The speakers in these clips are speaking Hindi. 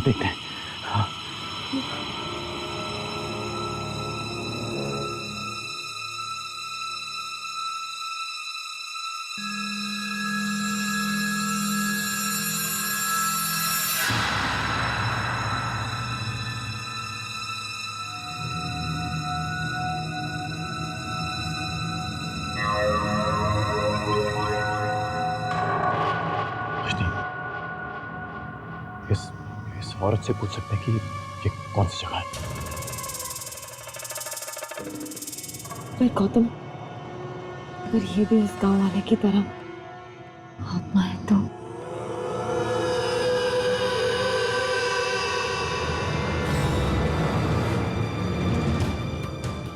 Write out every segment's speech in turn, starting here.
देखते हैं। हाँ। इस औरत से पूछ सकते हैं कि ये कौन सी जगह है। पर गौतम, अगर ये भी उस गांव वाले की तरह आत्मा है तो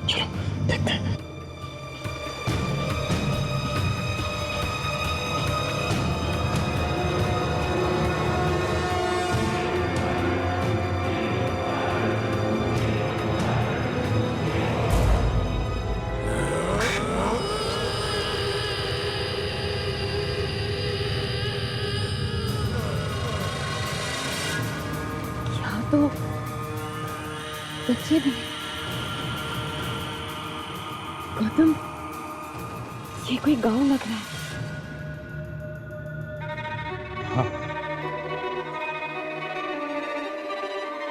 चलो देखते हैं। तो बच्चे भी। गौतम, ये कोई गांव लग रहा है। हाँ।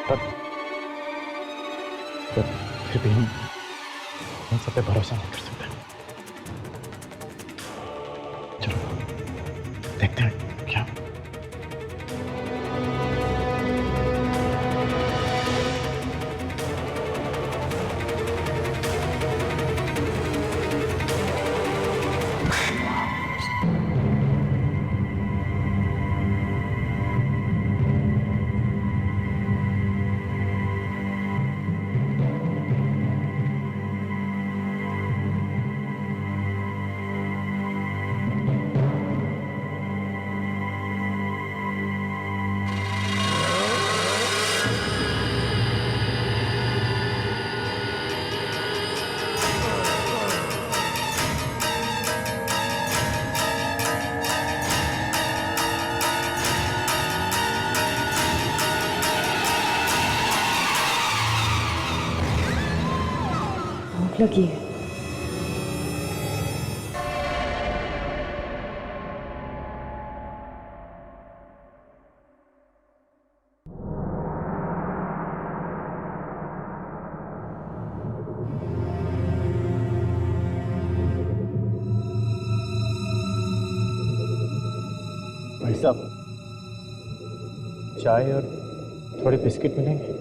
पर फिर भी हम इन सब पे भरोसा नहीं कर सकते। चलो देखते हैं क्या। भूख लगी है। भाई साहब, चाय और थोड़े बिस्किट मिलेंगे?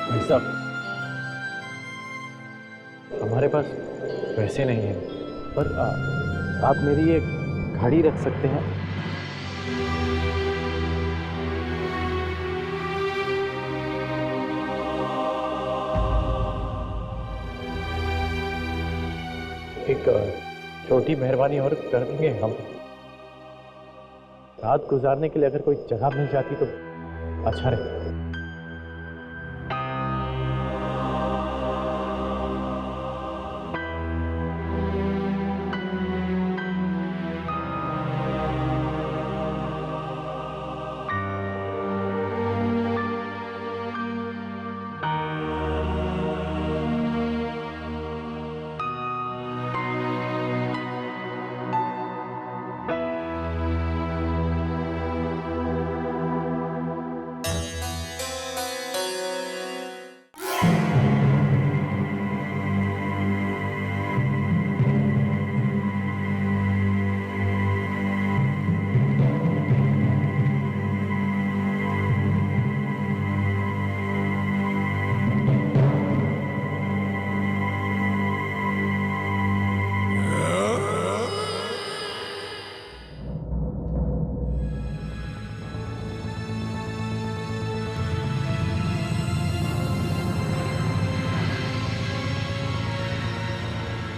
भाई साहब, हमारे पास पैसे नहीं हैं, पर आप मेरी एक घड़ी रख सकते हैं। एक छोटी मेहरबानी और कर देंगे हम। रात गुजारने के लिए अगर कोई जगह मिल जाती तो अच्छा रहता।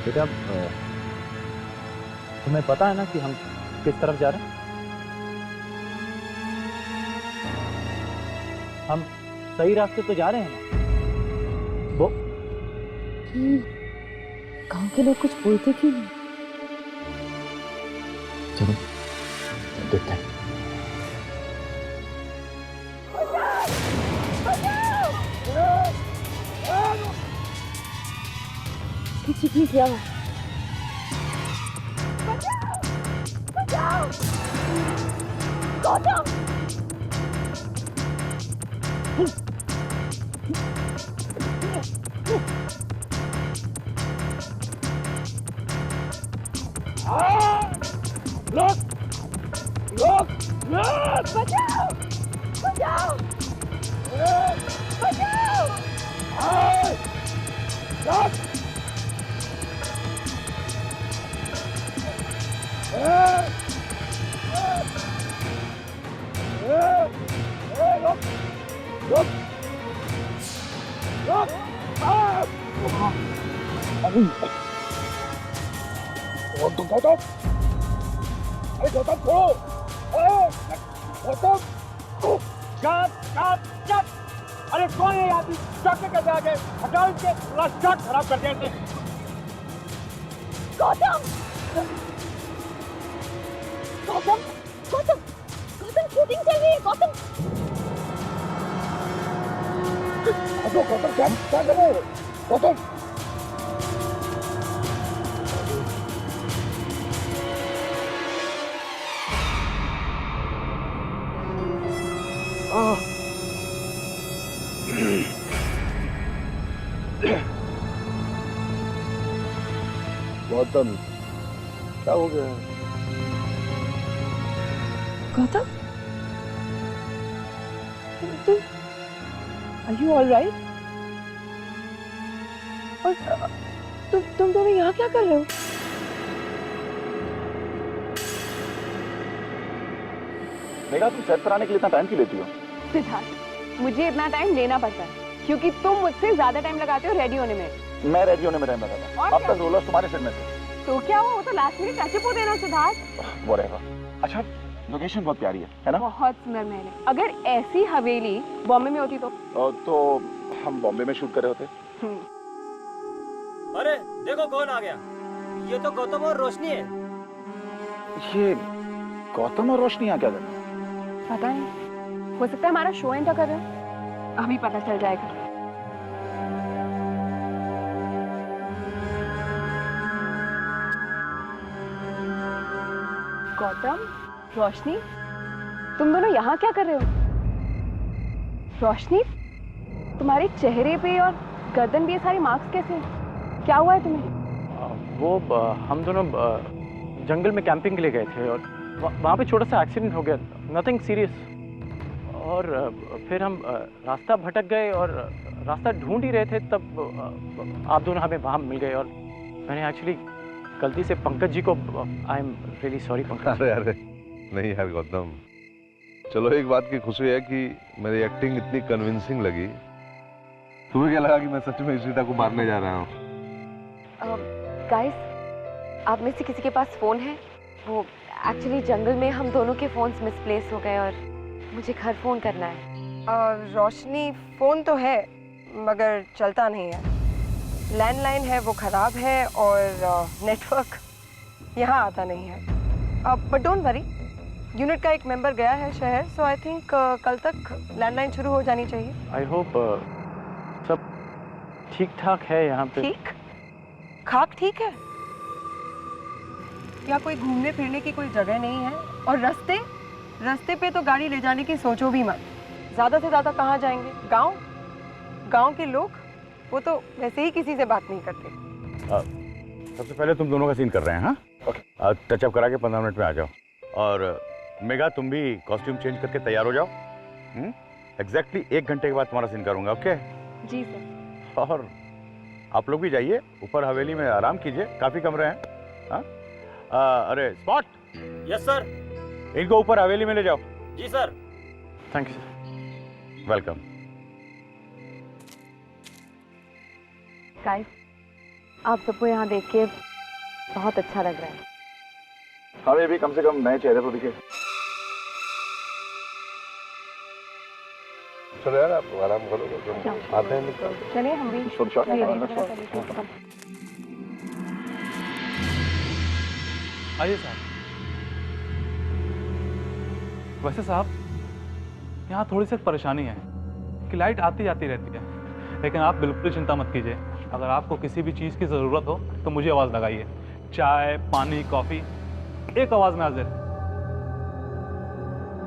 बेटा तुम्हें पता है ना कि हम किस तरफ जा रहे हैं? हम सही रास्ते तो जा रहे हैं ना? वो गांव के लोग कुछ बोलते क्यों नहीं? चलो देखते हैं। कुछ नहीं किया हुआ। गौतम! बचाओ! बचाओ! बचाओ! अरे कौन है आदमी? शॉट में कैसे आ गए? हटाओ इनके, पूरा शॉट खराब कर दिया इसने। गौतम! गौतम! गौतम! गौतम शूटिंग चल रही है गौतम! गौतम क्या कर रहे हो? गौतम गौतम क्या हो गया? गौतम? तुम Are you all right? और तुम दोनों यहाँ क्या कर रहे हो? मेरा तुम सेट कराने के लिए इतना टाइम क्यों लेती हो? सिद्धार्थ, मुझे इतना टाइम लेना पड़ता है क्योंकि तुम मुझसे ज्यादा टाइम लगाते हो रेडी होने में। मैं रेडी होने में टाइम लगा था। और अब क्या? तक रोलर्स तुम्हारे सेट में थे। तो क्या हुआ? वो तो लास्ट मिनट टचअप हो देना सिद्धार्थ। वो रहेगा। अच्छा, लोकेशन बहुत प्यारी है ना? बहुत सुंदर महल है। अगर ऐसी हवेली बॉम्बे में होती तो हम बॉम्बे में शूट कर रहे होते। अरे देखो कौन आ गया। ये तो गौतम और रोशनी है। ये गौतम और रोशनी यहाँ क्या कर रहे हैं? पता नहीं, हो सकता है हमारा शो एंटर कर रहे हैं। अभी पता चल जाएगा। गौतम, रोशनी, तुम दोनों यहाँ क्या कर रहे हो? रोशनी, तुम्हारे चेहरे पे और गर्दन पे ये सारे मार्क्स कैसे हैं? क्या हुआ है तुम्हें? वो हम दोनों जंगल में कैंपिंग के लिए गए थे और वहाँ पे छोटा सा एक्सीडेंट हो गया, नथिंग सीरियस। और फिर हम रास्ता भटक गए और रास्ता ढूंढ ही रहे थे, तब आप दोनों हमें वहाँ मिल गए। और मैंने एक्चुअली गलती से पंकज जी को, I am really sorry Pankaj. अरे नहीं यार गौतम, चलो एक बात की खुशी है कि मेरी एक्टिंग इतनी कन्विंसिंग लगी। तुम्हें क्या लगा कि मैं सच में इशिता को मारने जा रहा हूँ? गाइस, आप में से किसी के पास फोन है? वो एक्चुअली जंगल में हम दोनों के फोन्स मिसप्लेस हो गए और मुझे घर फोन करना है। रोशनी, फोन तो है मगर चलता नहीं है। लैंडलाइन है वो खराब है और नेटवर्क यहाँ आता नहीं है। बट डोंट वरी, यूनिट का एक मेंबर गया है शहर, सो आई थिंक कल तक लैंडलाइन शुरू हो जानी चाहिए। आई होप सब ठीक ठाक है यहाँ पे। ठीक? खाक ठीक है? या कोई घूमने फिरने की कोई जगह नहीं है? और रास्ते पे तो गाड़ी ले जाने की सोचो भी मत। ज़्यादा से ज़्यादा कहाँ जाएंगे? गांव के लोग वो तो वैसे ही किसी से बात नहीं करते। सबसे पहले तुम दोनों का सीन कर रहे हैं। हाँ ओके, टचअप करा के 15 मिनट में आ जाओ। और मेगा, तुम भी कॉस्ट्यूम चेंज करके तैयार हो जाओ। एग्जैक्टली 1 घंटे के बाद तुम्हारा सीन करूंगा। ओके जी सर। और आप लोग भी जाइए ऊपर हवेली में, आराम कीजिए, काफी कमरे हैं। हाँ अरे स्पॉट, यस सर। इनको ऊपर हवेली में ले जाओ। जी sir. Thank you sir. Welcome. Guys, आप सबको यहाँ देख के बहुत अच्छा लग रहा है। हमें भी कम से कम नए चेहरे तो दिखे। चलो यार, आप आराम करो, आते हैं। चलिए हम भी आइए साहब। वैसे साहब, यहाँ थोड़ी सी परेशानी है कि लाइट आती जाती रहती है, लेकिन आप बिल्कुल चिंता मत कीजिए। अगर आपको किसी भी चीज़ की ज़रूरत हो तो मुझे आवाज़ लगाइए। चाय, पानी, कॉफ़ी, एक आवाज़ में हाजिर।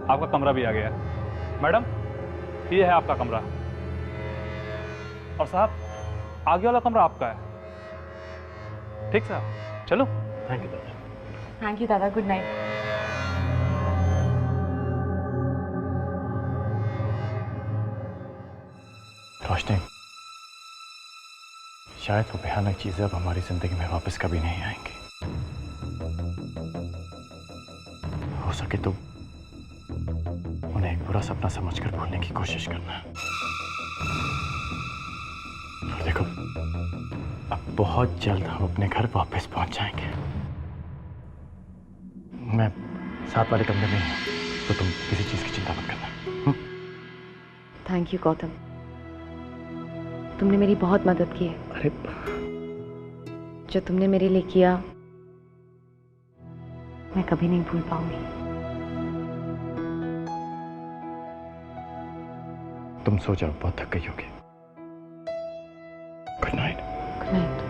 आपका कमरा भी आ गया है। मैडम, ये है आपका कमरा। और साहब, आगे वाला कमरा आपका है। ठीक साहब, चलो। थैंक यू दादा। थैंक यू दादा, गुड नाइट। रोशनी, शायद वो भयानक चीजें अब हमारी जिंदगी में वापस कभी नहीं आएंगी। हो सके तो उन्हें एक बुरा सपना समझकर भूलने की कोशिश करना। और देखो, अब बहुत जल्द हम अपने घर वापस पहुंच जाएंगे। मैं साथ वाले कमरे में हूं, तो तुम किसी चीज की चिंता मत करना। थैंक यू गौतम, तुमने मेरी बहुत मदद की है। अरे, जो तुमने मेरे लिए किया मैं कभी नहीं भूल पाऊंगी। तुम सो जाओ, बहुत थक गई होगी। Good night. Good night.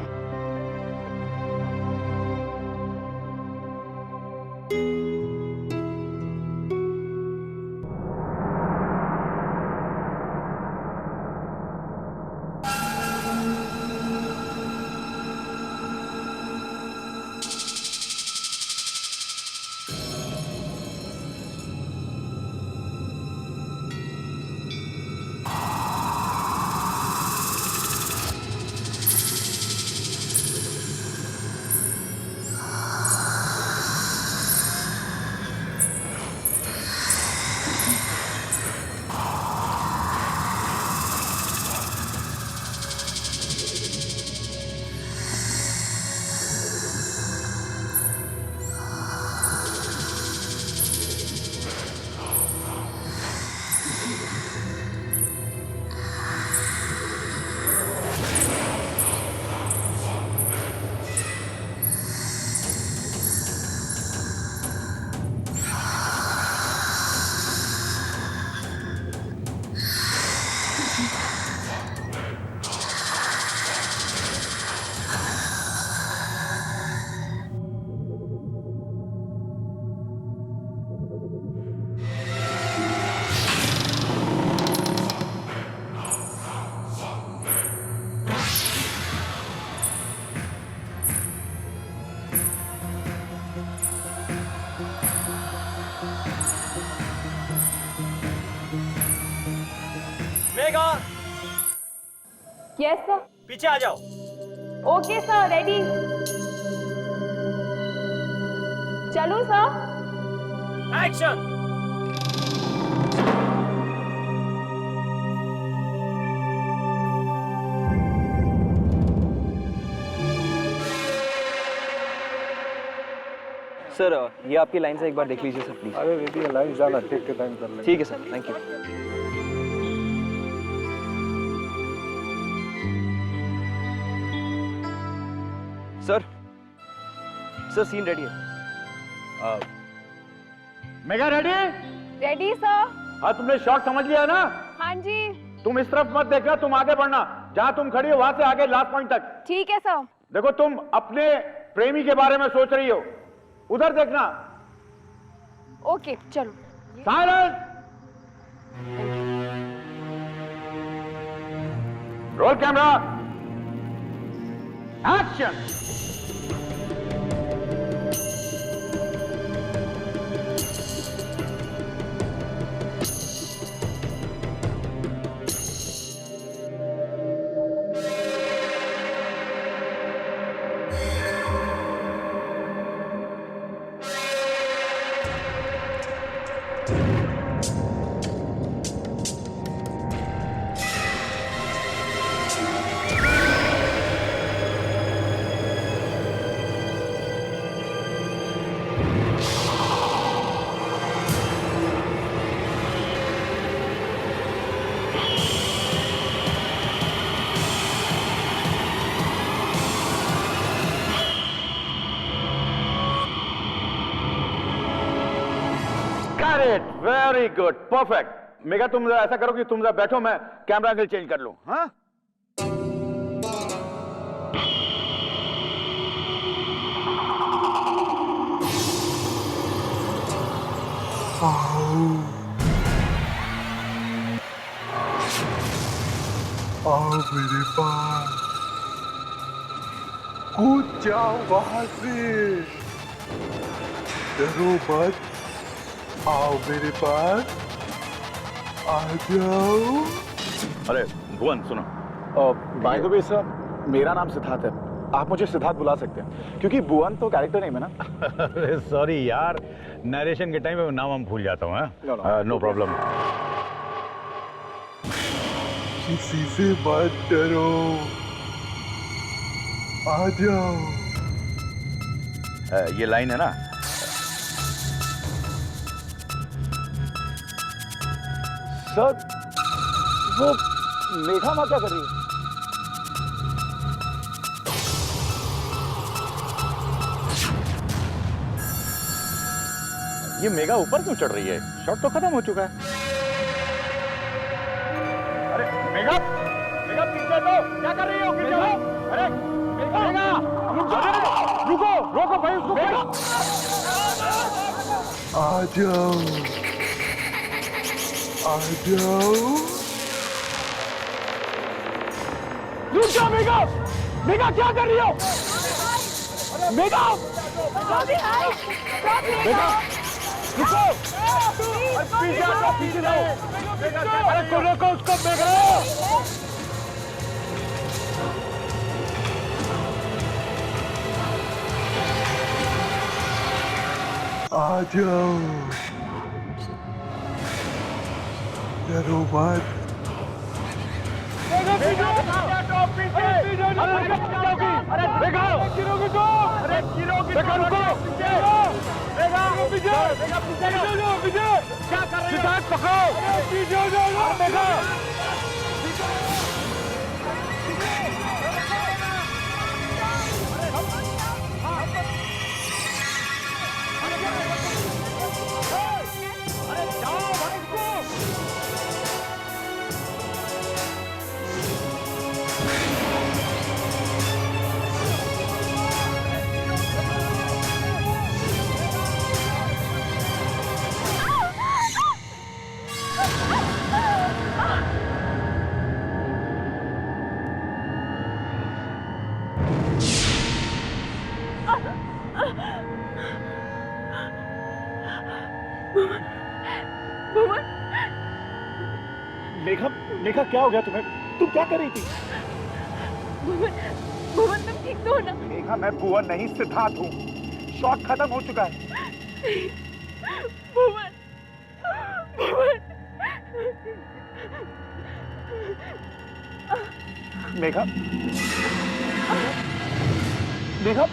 Megha, yes sir. पीछे आ जाओ। Okay sir, ready. चलो सर। एक्शन। सर, ये आपकी लाइन से एक बार देख लीजिए सर, प्लीज। अरे बेबी, लाइन ज़्यादा ठीक के टाइम कर लेंगे। ठीक है sir, thank you. Sir, scene ready है। मेगा रेडी? Ready sir. हाँ, तुमने शॉट समझ लिया ना? हाँ जी। तुम इस तरफ मत देखना, तुम आगे बढ़ना। जहां तुम खड़ी हो वहां से आगे लास्ट पॉइंट तक। ठीक है सर। देखो, तुम अपने प्रेमी के बारे में सोच रही हो, उधर देखना। ओके, चलो। Silence. Roll camera, action. Got it, very good, perfect. Megha तुम जरा ऐसा करो कि तुम जरा बैठो, मैं कैमरा एंगल चेंज कर लूं। हाँ आओ मेरे पास, कूद जाओ वहां से, डरो मत, आओ मेरे पास, आ जाओ। अरे भुवन सुनो, बाय द वे सर, मेरा नाम सिद्धार्थ है, आप मुझे सिद्धार्थ बुला सकते हैं, क्योंकि भुवन तो कैरेक्टर नेम है ना। अरे सॉरी यार, नरेशन के टाइम में नाम हम भूल जाता हूँ। No problem. किसी से मत डरो, आ जाओ। ये लाइन है ना, सर वो मेघा माँ क्या कर रही है? ये मेघा ऊपर क्यों चढ़ रही है? शॉट तो खत्म हो चुका है। अरे मेघा, मेघा पीछे तो क्या कर रही हो? पीछे हो? अरे मेघा, मेघा रुको, रोको भाई उसको। आ जाओ, आ जाओ। रुक जाओ मेघा, मेघा क्या कर रही हो? मेघा, मेघा रुको, पीछे आओ, पीछे जाओ। अरे रोको उसको मेघा। आ जाओ, डरो मत। मेघा पीछे हटो, पीछे अरे मेघा गिरोगी तो, अरे गिरोगी तो, रुको मेघा, पीछे मेघा, पीछे जाओ, पीछे क्या कर रही हो? सिद्धार्थ पकड़ो, पीछे हो जाओ मेघा। अरे जाओ भाई को। मेघा, मेघा क्या हो गया तुम्हें? तुम क्या कर रही थी? भुवन तुम ठीक तो हो ना? मेघा मैं भुवन नहीं, सिद्धार्थ हूँ। शॉट खत्म हो चुका है। भुवन, भुवन। मेघा, मेघा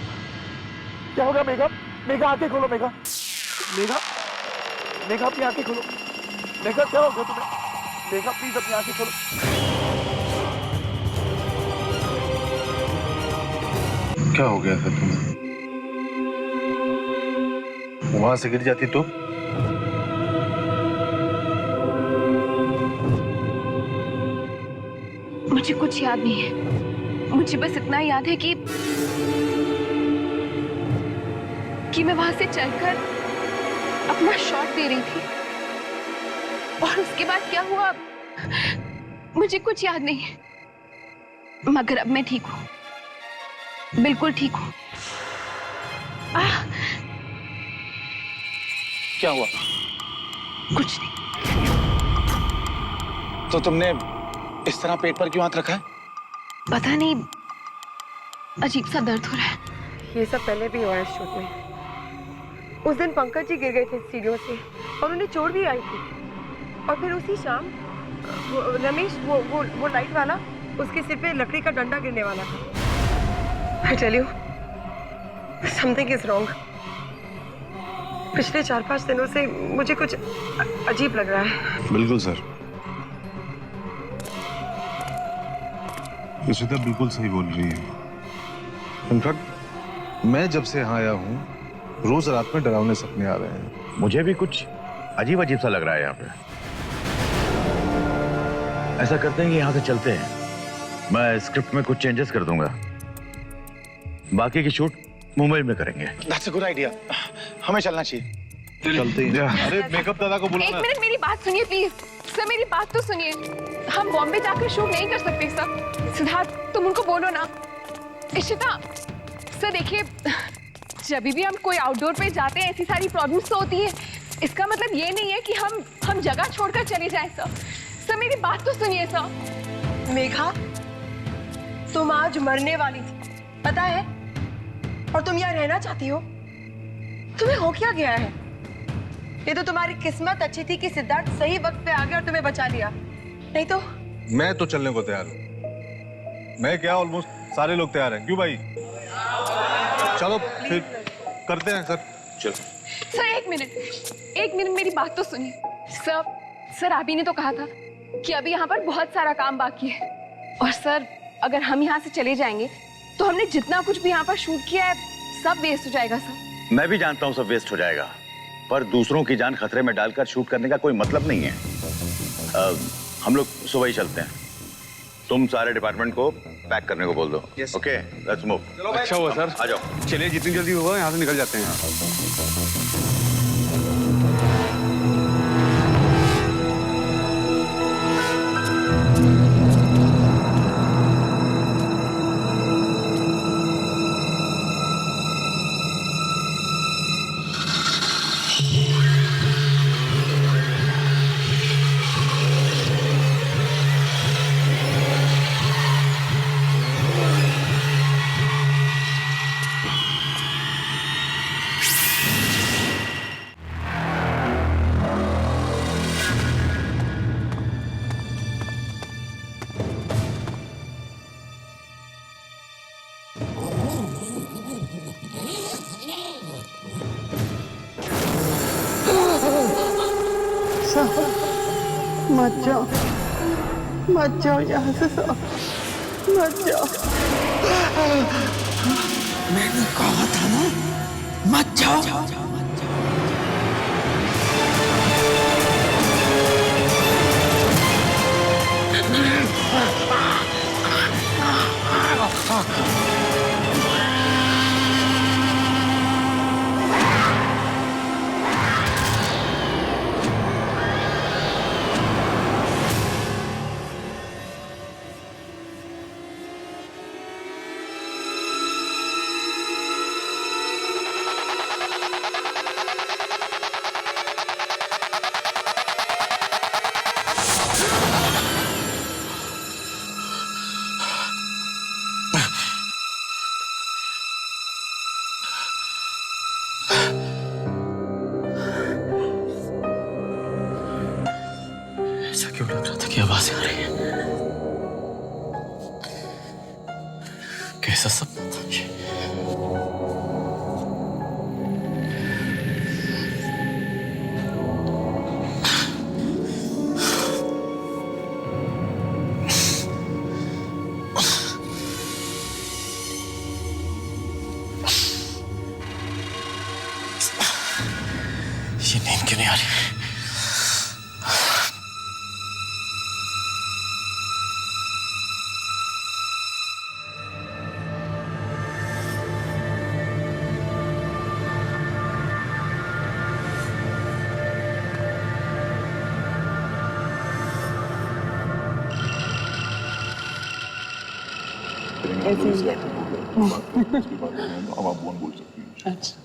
क्या होगा? मेघा, मेघा आंखें खोलो। मेघा, मेघा, मेघा अपनी आंखें खोलो। मेघा क्या हो गया तुम्हें? मेघा प्लीज अपनी आंखें खोलो। क्या हो गया था तुम्हें? वहां से गिर जाती तो? मुझे कुछ याद नहीं है, मुझे बस इतना याद है कि मैं वहां से चलकर अपना शॉट दे रही थी और उसके बाद क्या हुआ मुझे कुछ याद नहीं है, मगर अब मैं ठीक हूँ, बिल्कुल ठीक हूँ। क्या हुआ? कुछ नहीं। तो तुमने इस तरह पेट पर क्यों हाथ रखा है? पता नहीं, अजीब सा दर्द हो रहा है। ये सब पहले भी हुआ है शूट में। उस दिन पंकज जी गिर गए थे सीढ़ियों से और उन्हें चोट भी आई थी। और फिर उसी शाम रमेश वो लाइट वाला, उसके सिर पे लकड़ी का डंडा गिरने वाला था। I tell you, something is wrong. पिछले 4-5 दिनों से मुझे कुछ अजीब लग रहा है। बिल्कुल सर, इशिता बिल्कुल सही बोल रही है। इनफैक्ट मैं जब से यहाँ आया हूँ रोज रात में डरावने सपने आ रहे हैं। मुझे भी कुछ अजीब अजीब सा लग रहा है यहाँ पे। ऐसा करते हैं कि यहाँ से चलते हैं, मैं स्क्रिप्ट में कुछ चेंजेस कर दूंगा, बाकी की शूट मुंबई में करेंगे। That's a good idea. हमें चलना चाहिए। चलते हैं। अरे मेकअप दादा को बुलाना। एक मिनट मेरी बात सुनिए प्लीज। सर मेरी बात तो सुनिए। हम बॉम्बे जाकर शूट नहीं कर सकते सर। सिद्धार्थ तुम उनको बोलो ना। इशिता सर देखिए, जब भी हम कोई आउटडोर पे जाते हैं ऐसी सारी प्रॉब्लम्स तो होती है। इसका मतलब ये नहीं है कि हम जगह छोड़कर चले जाएं सर। सर मेरी बात तो सुनिए सर। मेघा, तुम आज मरने वाली थी, पता है? और तुम यहाँ रहना चाहती हो? तुम्हें हो क्या गया है? ये तो तुम्हारी किस्मत अच्छी थी कि सिद्धार्थ सही वक्त पे आ गया और तुम्हें बचा लिया, नहीं तो। मैं तो चलने को तैयार हूँ। मैं क्या, ऑलमोस्ट सारे लोग तैयार हैं। क्यों भाई? चलो फिर करते हैं सर। चलो सर एक मिनट मेरी बात तो सुनिए। सर आप ही ने तो कहा था कि अभी यहाँ पर बहुत सारा काम बाकी है, और सर अगर हम यहाँ से चले जाएंगे तो हमने जितना कुछ भी यहाँ पर शूट किया है सब वेस्ट हो जाएगा सर। मैं भी जानता हूँ सब वेस्ट हो जाएगा, पर दूसरों की जान खतरे में डालकर शूट करने का कोई मतलब नहीं है। हम लोग सुबह ही चलते हैं। तुम सारे डिपार्टमेंट को पैक करने को बोल दो। Okay, let's move. अच्छा हुआ सर, आ जाओ। चलिए जितनी जल्दी होगा यहाँ से निकल जाते हैं। मत जाओ यहाँ से साहब, मत जाओ। मैंने कहा था ना, मत जाओ। ऐसा क्यों लग रहा था कि आवाजें आ रही है? कैसा सपना था ये? ये नींद क्यों नहीं आ रही? ऐसे ही है। अब आप बोल सकती हैं। अच्छा।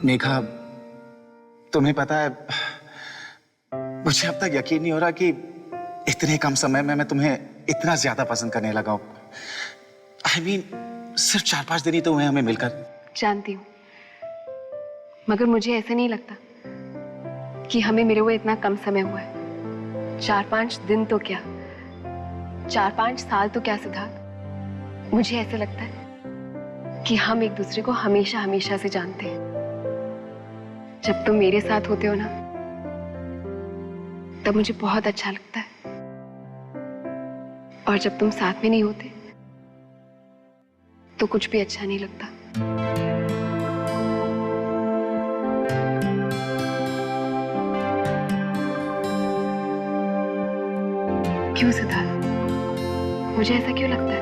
मेघा, तुम्हें पता है, मुझे अब तक यकीन नहीं हो रहा कि इतने कम समय में मैं तुम्हें इतना ज्यादा पसंद करने लगा हूं। I mean, सिर्फ 4-5 दिन ही तो हुए हमें मिलकर। जानती हूँ, मगर मुझे ऐसा नहीं लगता कि हमें मिले हुए इतना कम समय हुआ है। 4-5 दिन तो क्या, 4-5 साल तो क्या सिद्धार्थ। मुझे ऐसा लगता है कि हम एक दूसरे को हमेशा हमेशा से जानते हैं। जब तुम मेरे साथ होते हो ना, तब मुझे बहुत अच्छा लगता है। और जब तुम साथ में नहीं होते तो कुछ भी अच्छा नहीं लगता। क्यों सिद्धार्थ, मुझे ऐसा क्यों लगता है?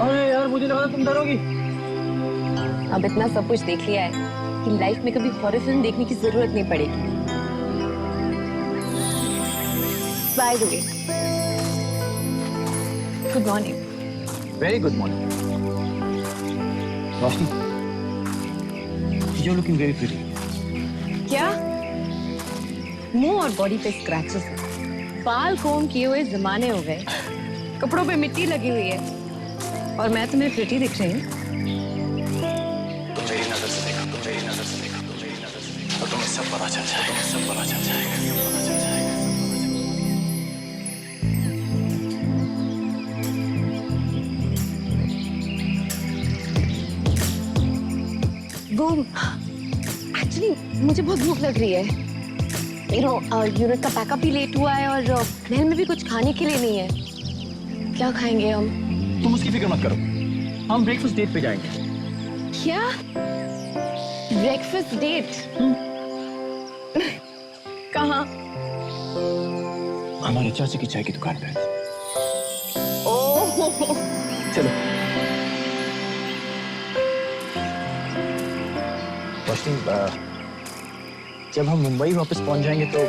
अरे यार, मुझे लगा था तुम डरोगी। अब इतना सब कुछ देख लिया है कि लाइफ में कभी हॉरर फिल्म देखने की जरूरत नहीं पड़ेगी। By the way, good morning. Very good morning Roshni, you looking very pretty. क्या? मुंह और बॉडी पे स्क्रैचेस हैं, बाल कोम किए हुए जमाने हो गए, कपड़ों पे मिट्टी लगी हुई है और मैं तुम्हें प्रिटी दिख रही हूँ। तुम मेरी नजर से देखो, तुम मेरी नजर से देखो, तुम मेरी नजर से देखो, और तुम्हें सब पता चल जाएगा, सब पता चल जाएगा, सब पता चल जाएगा। वो एक्चुअली मुझे बहुत भूख लग रही है। यूनिट का पैकअप भी लेट हुआ है और महल में भी कुछ खाने के लिए नहीं है। क्या खाएंगे हम? तुम उसकी फिक्र मत करो, हम ब्रेकफास्ट डेट पे जाएंगे। क्या? Breakfast date? कहाँ? हमारे चाचा की चाय की दुकान पे। ओह, चलो रोशनी, जब हम मुंबई वापस पहुंच जाएंगे तो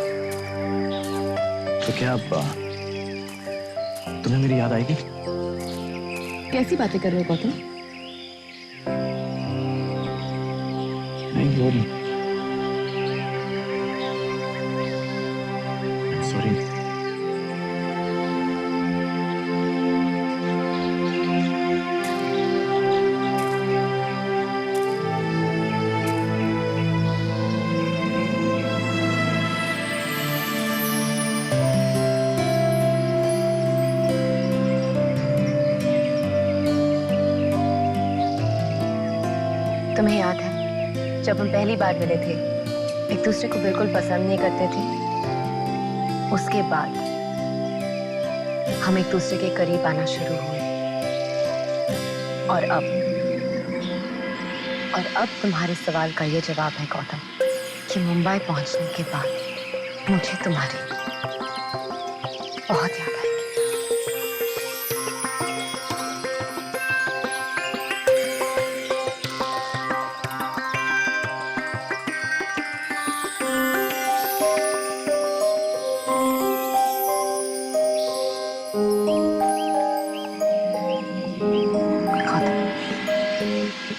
क्या तुम्हें मेरी याद आएगी? कैसी बातें कर रहे हो गौतम? नहीं, वो नहीं। सॉरी। तुम्हें याद है जब हम पहली बार मिले थे, एक दूसरे को बिल्कुल पसंद नहीं करते थे। उसके बाद हम एक दूसरे के करीब आना शुरू हुए और अब तुम्हारे सवाल का ये जवाब है गौतम कि मुंबई पहुंचने के बाद मुझे तुम्हारी बहुत याद आएगी।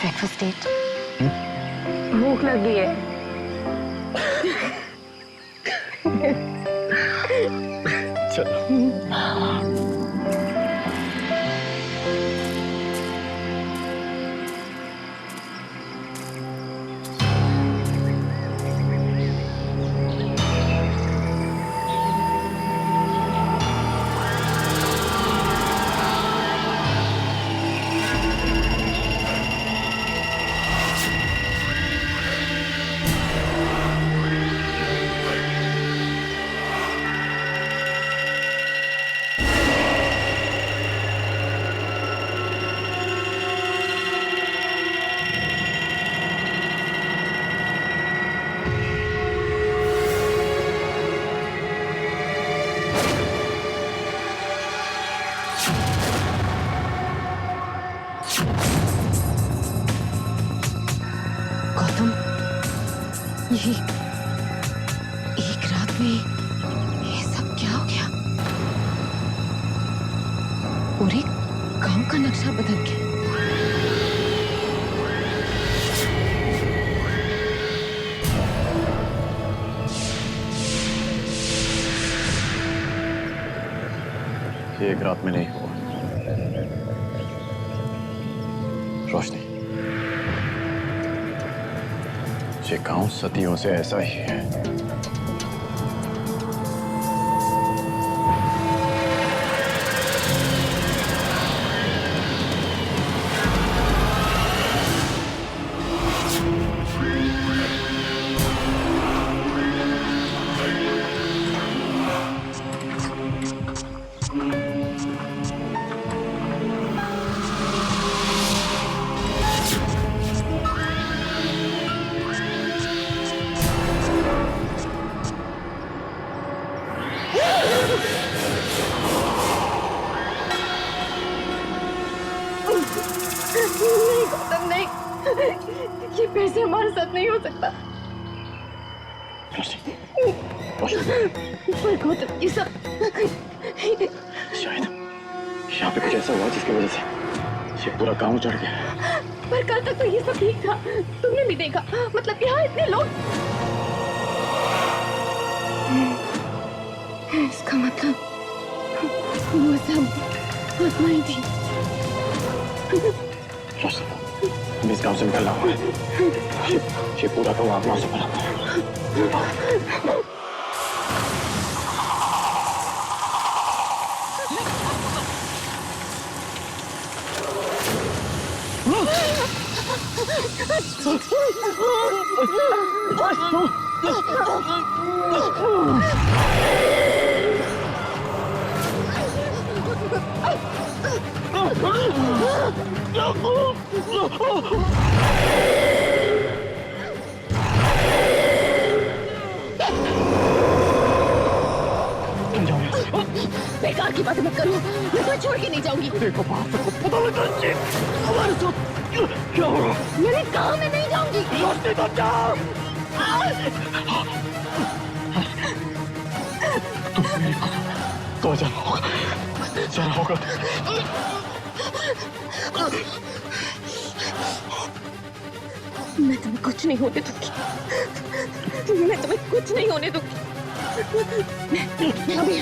Breakfast date? भूख लगी है। चलो। गौतम, यही एक रात अरे ये सब क्या हो गया? पूरे गांव का नक्शा बदल गया। ये एक रात में नहीं हुआ रोशनी, ये गांव सदियों से ऐसा ही है। नहीं गौतम नहीं, ये पैसे हमारे साथ नहीं हो सकता। पर गौतम ये सब शायद यहाँ पे कुछ ऐसा हुआ जिसकी वजह से ये पूरा गांव चढ़ गया। पर कल तक तो ये सब ठीक था, तुमने भी देखा। मतलब यहाँ इतने लोग, इसका मतलब वो सब आत्माएं थी। हम इस गांव से निकलना हुआ है। ये पूरा गांव आत्माओं से भरा हुआ है। बेकार की बातें मत करो, मैं कोई छोड़ के नहीं जाऊंगी। देखो बात को पता लगा हमारे साथ क्या हो रहा? मैंने कहा मैं नहीं जाऊंगी। रोशनी तो जाओ। तुम मेरी तो जाना होगा। मैं तुम्हें कुछ नहीं होने दूंगी। मैं तुम्हें कुछ नहीं होने दूंगी। अभी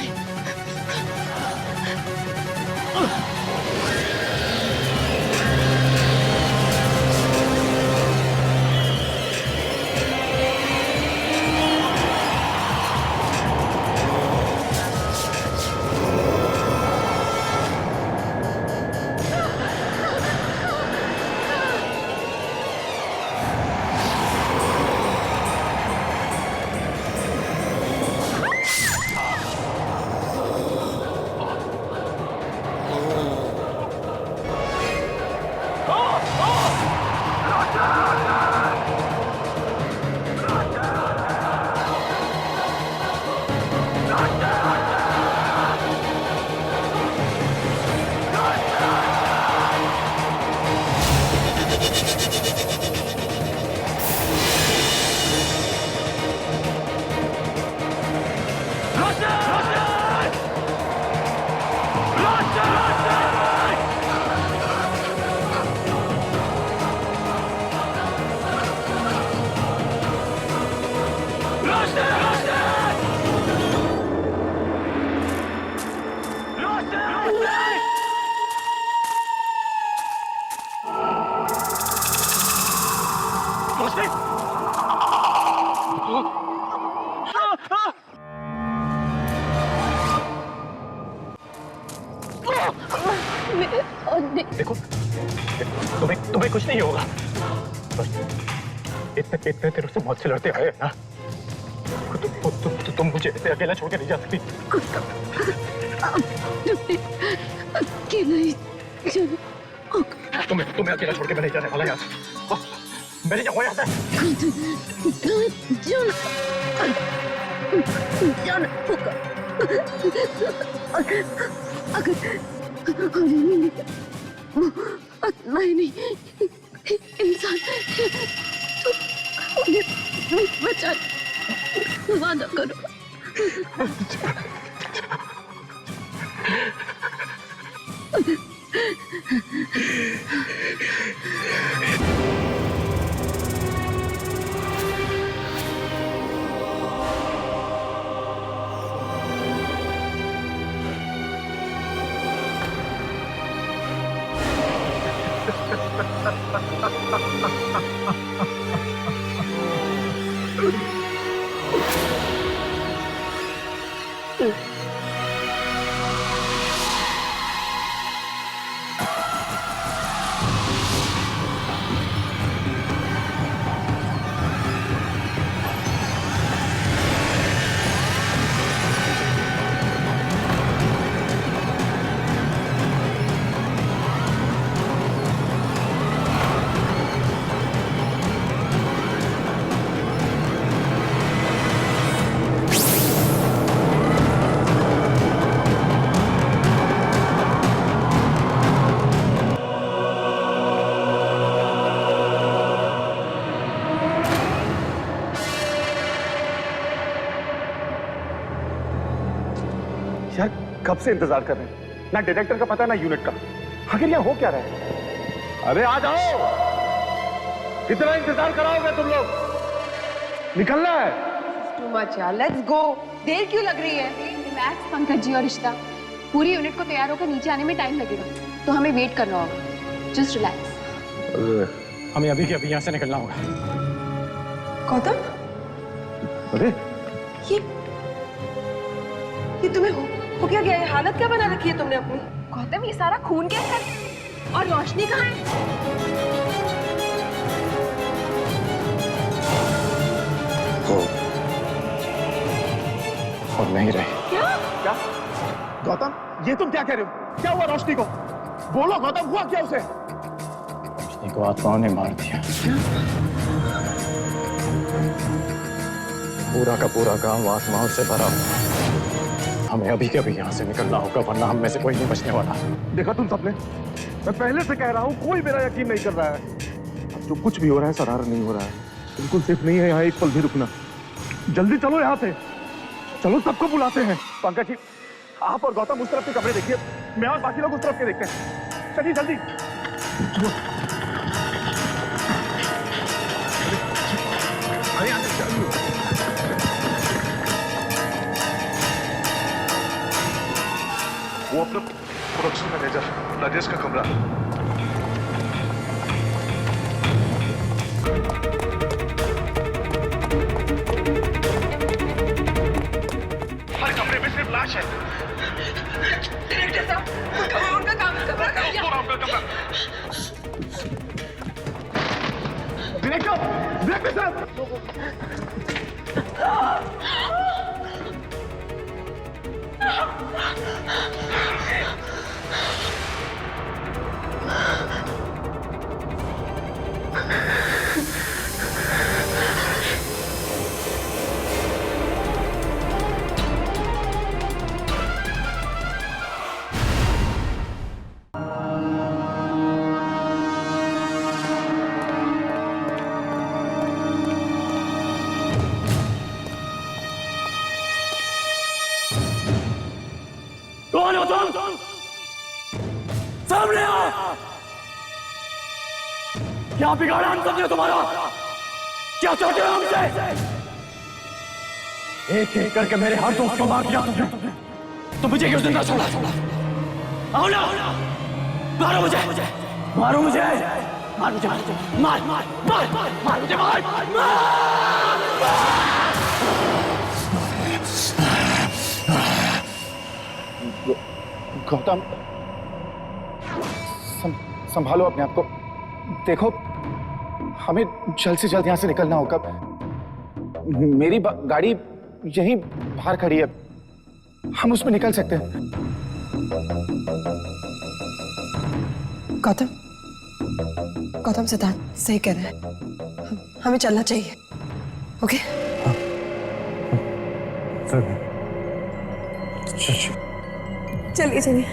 देखो तुम्हें कुछ नहीं होगा। इतने देर से मौत से लड़ते आए हैं ना, तुम मुझे ऐसे अकेला छोड़ के नहीं जा सकती। तुम्हें अकेला छोड़ के मैं नहीं जाने वाला यहाँ से। मैं नहीं जाऊँगा यहाँ नहीं इंसान बचा वादा करो यार कब से इंतजार कर रहे हैं, ना डायरेक्टर का पता ना यूनिट का। आखिर यहाँ हो क्या रहा है? अरे आ जाओ, कितना इंतजार कराओगे तुम लोग? निकलना है। टू मच यार, लेट्स गो। देर क्यों लग रही है? रिलैक्स पंकज जी और रिश्ता, पूरी यूनिट को तैयार होकर नीचे आने में टाइम लगेगा, तो हमें वेट करना होगा। Just relax. हमें अभी के अभी यहाँ से निकलना होगा। गौतम, अरे ये तुम्हें हो क्या गया? ये हालत क्या बना रखी है तुमने अपनी? गौतम, ये सारा खून कैसे है? और रोशनी कहाँ है? और नहीं रहे। क्या? क्या? गौतम, ये तुम क्या कह रहे हो? क्या हुआ रोशनी को? बोलो गौतम, हुआ क्या उसे? रोशनी को आत्माओं ने मार दिया। पूरा का पूरा गांव आत्माओं से भरा हुआ। हमें अभी के अभी यहाँ से निकलना होगा, वरना हम में से कोई नहीं बचने वाला। देखा तुम सबने, मैं पहले से कह रहा हूँ, कोई मेरा यकीन नहीं कर रहा है। अब जो कुछ भी हो रहा है सराहना नहीं हो रहा है। बिल्कुल सेफ नहीं है यहाँ एक पल भी रुकना। जल्दी चलो यहाँ से, चलो सबको बुलाते हैं। पंकज जी, आप और गौतम उस तरफ के कमरे देखिए, मैं और बाकी लोग उस तरफ के देखते हैं। चलिए जल्दी। वो अपना प्रोडक्शन मैनेजर राजेश का कमरा। हर कमरे में सिर्फ लाश है। डायरेक्टर साहब, उनका काम कमरा डायरेक्टर साहब, कौन हो तुम? सामने आओ। क्या बिगाड़ा हम सबने तुम्हारा? क्या चाहते हो हमसे? एक एक करके मेरे हर दोस्त को मार दिया तुमने, तो मुझे क्यों जिंदा छोड़ा? आओ ना, मारो मुझे, मारो मुझे, मार मुझे, मार मार मार मार मुझे, मार गौतम, संभालो अपने आप को। देखो, हमें जल्द से जल्द यहाँ से निकलना होगा। मेरी गाड़ी यहीं बाहर खड़ी है, हम उसमें निकल सकते हैं। गौतम, गौतम सिद्धांत सही कह रहे हैं, हमें चलना चाहिए। ओके? चलिए चलिए।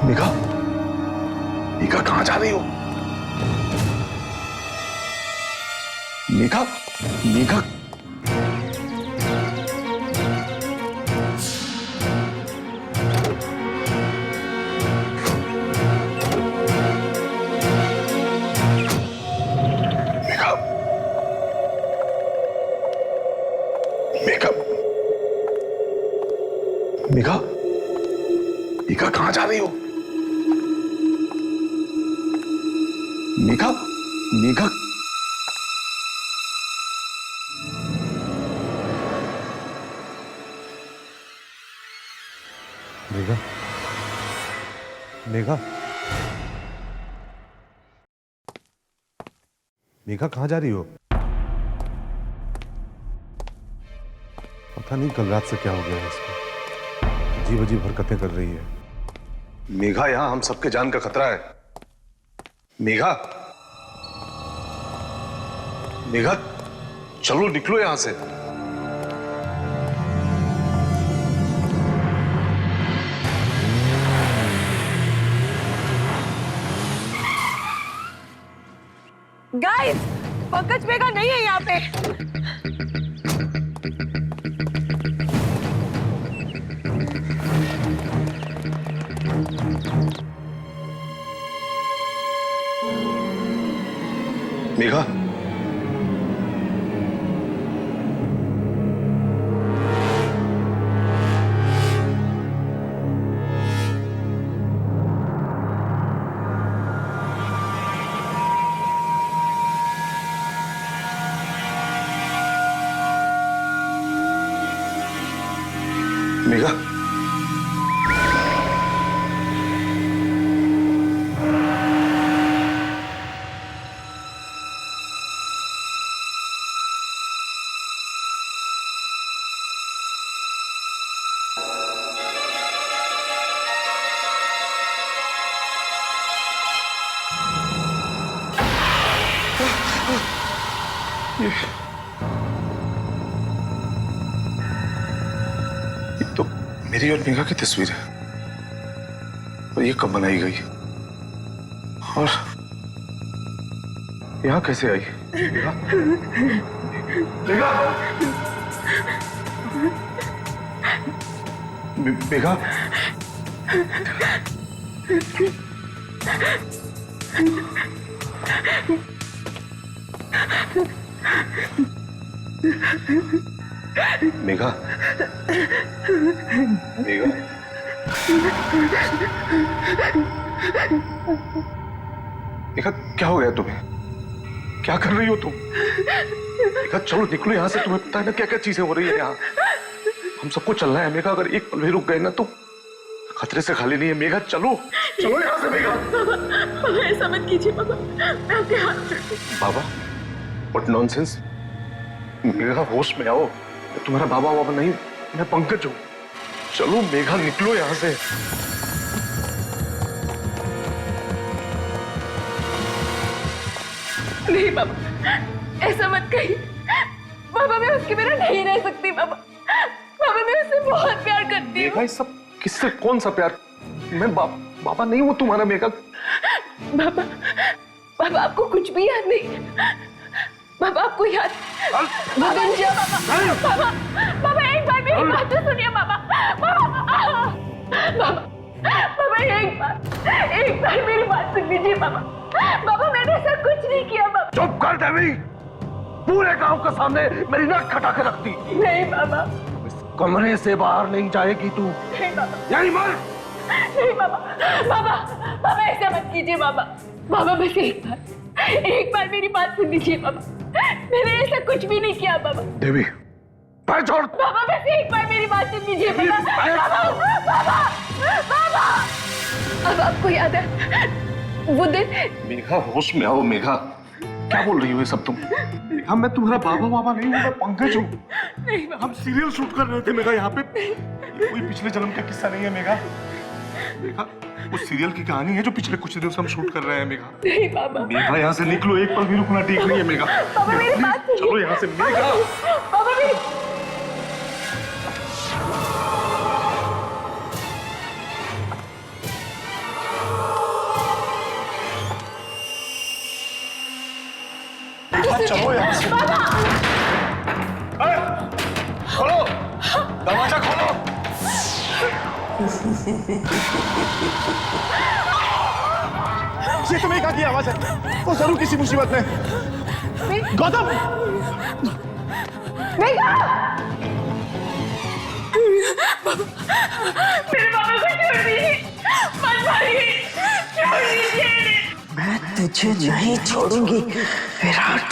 मेघा, मेघा कहां जा रही हो? मेघा, मेघा, मेघा, मेघा, मेघा कहां जा रही हो? मेघा, मेघा, मेघा, मेघा, मेघा कहां जा रही हो? पता नहीं कल रात से क्या हो गया है इसको, अजीब अजीब हरकतें कर रही है। मेघा, यहां हम सबके जान का खतरा है। मेघा, मेघा, चलो निकलो यहां से। गाइस, पंकज मेघा नहीं है यहाँ पे। मेघा, मेघा, ये तो मेरी और मेघा की तस्वीर है, और ये कब बनाई गई और यहाँ कैसे आई? मेघा, मेघा, मेघा, मेघा, मेघा, मेघा, क्या हो गया तुम्हें? क्या कर रही हो तुम? मेघा, चलो निकलो यहाँ से। तुम्हें पता है ना क्या क्या चीजें हो रही है यहाँ। हम सबको चलना है मेघा, अगर एक पल भी रुक गए ना तो खतरे से खाली नहीं है। मेघा, चलो चलो यहाँ से। मेघा, बाबा ऐसा मत कीजिए बाबा, मैं आपके हाथ जोड़ती हूँ। बाबा, व्हाट नॉनसेंस। मेघा, होश में आओ। मैं तुम्हारा बाबा बाबा नहीं, मैं पंकज हूँ। चलो मेघा, निकलो यहाँ से। नहीं बाबा, ऐसा मत कहिए बाबा, मैं उसके बिना नहीं रह सकती बाबा। बाबा, मैं उससे बहुत प्यार करती हूँ। मेघा, सब किससे? कौन सा प्यार? मैं बाबा नहीं हूँ तुम्हारा। मेघा, बाबा, बाबा आपको कुछ भी याद नहीं? बाबा आपको याद? भगन जी, बाबा, बाबा, बाबा एक बार मेरी बात तो सुनिए बाबा। बाबा, बाबा, बाबा एक बार मेरी बात सुन लीजिए बाबा। बाबा, मैंने ऐसा कुछ नहीं किया बाबा। चुप कर देवी, पूरे गांव के सामने मेरी नाक खटा के रखती। नहीं बाबा, कमरे से बाहर नहीं जाएगी तू। यही मर। नहीं बाबा, बाबा, बाबा ऐसा मत कीजिए बाबा। बाबा बस एक बार मेरी बात सुन लीजिए बाबा। मैंने ऐसा कुछ भी नहीं किया बाबा। देवी, पैर छोड़। बाबा बस एक बार मेरी बात सुन लीजिए बाबा। बाबा, बाबा, बाबा। अब आपको याद है वो दिन? मेघा, होश में आओ मेघा। क्या बोल रही हो ये सब तुम? हम, मैं तुम्हारा बाबा नहीं हूँ, मैं पंकज हूँ। हम सीरियल शूट कर रहे थे मेघा यहाँ पे। कोई पिछले जन्म का किस्सा नहीं है मेघा। मेघा, उस सीरियल की कहानी है जो पिछले कुछ दिनों से हम शूट कर रहे हैं मेघा। नहीं बाबा। मेघा यहाँ से निकलो, एक पल भी रुकना ठीक नहीं है मेघा। बाबा मेरी बात सुनिए। चलो यहाँ से मेघा। बाबा मेरी चलो यहाँ से। खोलो, दरवाजा खोलो। ये तुम्हें की आवाज है, वो जरूर किसी मुसीबत में। गौतम, मेरे बाबा को छोड़ दीजिए, मत मारिए, छोड़ दीजिए। मैं तुझे नहीं छोड़ूंगी विराट।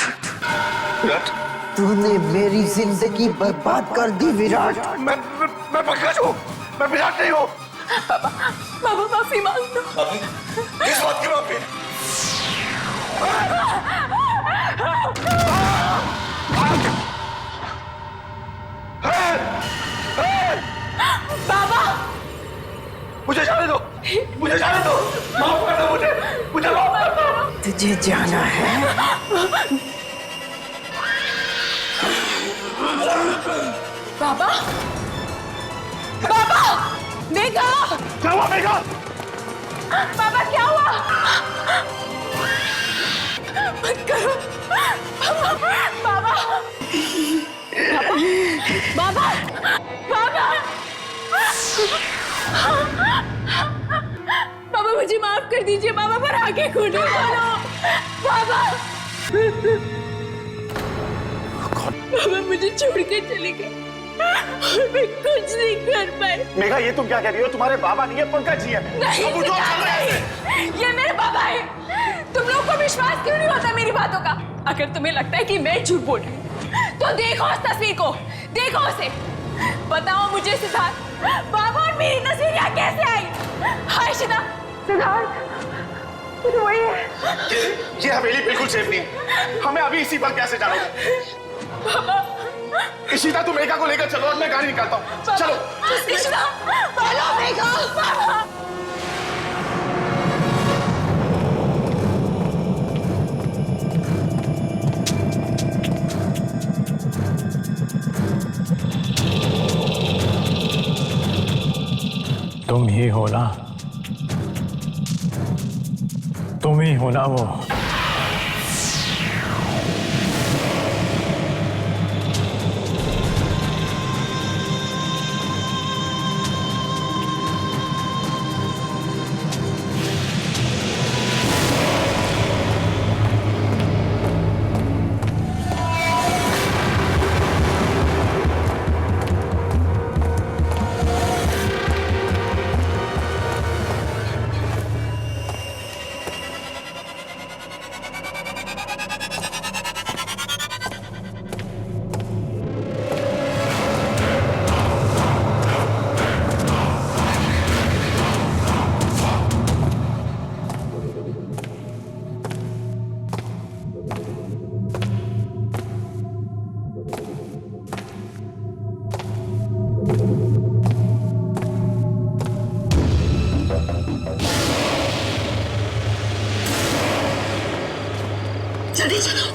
विराट, तूने मेरी जिंदगी बर्बाद कर दी विराट। मैं पंकज हूँ, मैं विराट नहीं हूँ। बाबा, बाबा माफी मांग दो। किस बात की माफी? बाबा, मुझे जाने दो, मुझे जाने दो। माफ कर दो मुझे माफ कर दो। तुझे जाना है? बाबा, बाबा, मेघा। क्या हुआ मेघा? बाबा क्या हुआ? मत करो बाबा, बाबा, बाबा, बाबा, बाबा मुझे माफ कर दीजिए बाबा, पर आगे खोलो बाबा। बाबा मुझे छोड़ के चले गए और मैं कुछ नहीं कर पाई। मेघा, ये तुम क्या कह रही हो? तुम्हारे बाबा नहीं है, पंकज जी है। नहीं, ये मेरे बाबा है। तुम लोगों को विश्वास क्यों नहीं होता मेरी बातों का? अगर तुम्हें लगता है कि मैं झूठ बोल रही हूँ तो देखो उस तस्वीर को, देखो उसे। बताओ मुझे सिद्धार्थ, बाबा और मेरी तस्वीर यहाँ कैसे आई? हाय सिद्धार्थ, वही है। ये हवेली बिल्कुल सेफ नहीं है। हमें अभी इसी पर कैसे जानो? इशिता, तुम मेघा को लेकर चलो और मैं गाड़ी निकालता हूँ। चलो। इशिता, चलो मेघा। तुम ही हो ना, तुम ही हो ना वो। जल्दी चलो।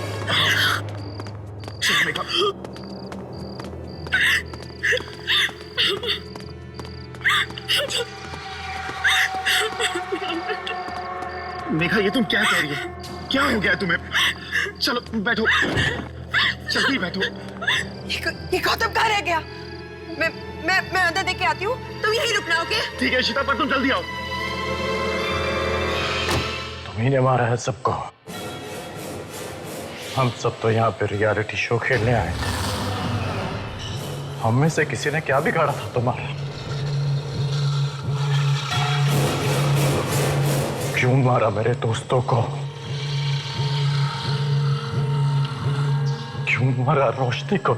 मेघा, ये तुम क्या कह रही हो? क्या हो गया तुम्हें? चलो बैठो, जल्दी बैठो। ये गौतम कहाँ रह गया? मैं अंदर देख के आती हूँ, तुम यहीं रुकना, ओके? ठीक है इशिता, पर तुम जल्दी आओ। तुम्ही ने मारा है सबको। हम सब तो यहाँ पे रियलिटी शो खेलने आए। हम में से किसी ने क्या बिगाड़ा था तुम्हारा? क्यों मारा मेरे दोस्तों को? क्यों मारा रोशनी को?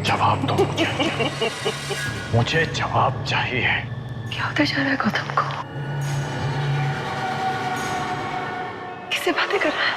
जवाब दो मुझे जवाब चाहिए। क्या होता जा रहा है गौतम को? किससे बातें कर रहा है?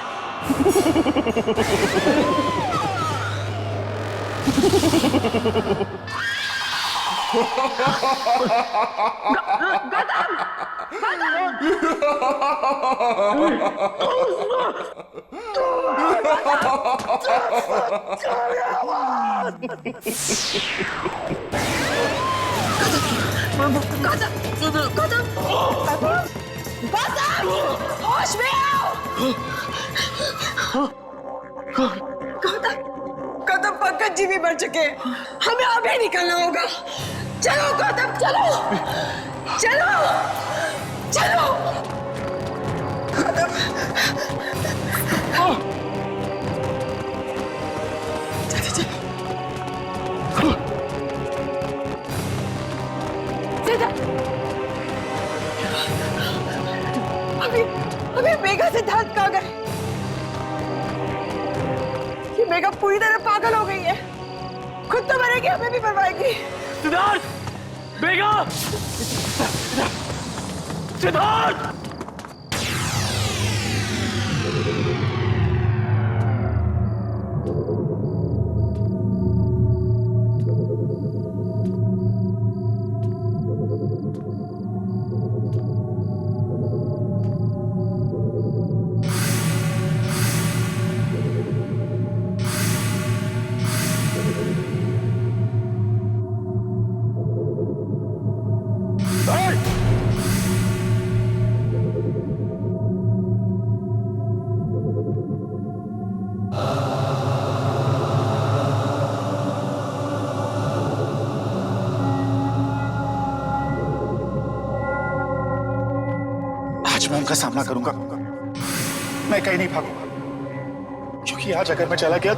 होश में आओ। गौतम पंकज जी भी मर चुके हैं, हमें अभी निकलना होगा। चलो गौतम, चलो चलो चलो गौतम। अभी मेघा सिद्धार्थ कहाँ गए? ये मेघा पूरी तरह पागल हो गई है, खुद तो मरेगी, हमें भी मरवाएगी। सिद्धार्थ, मेघा, सिद्धार्थ। आज मैं उनका सामना करूंगा, मैं कहीं नहीं भागूंगा, क्योंकि आज अगर मैं चला गया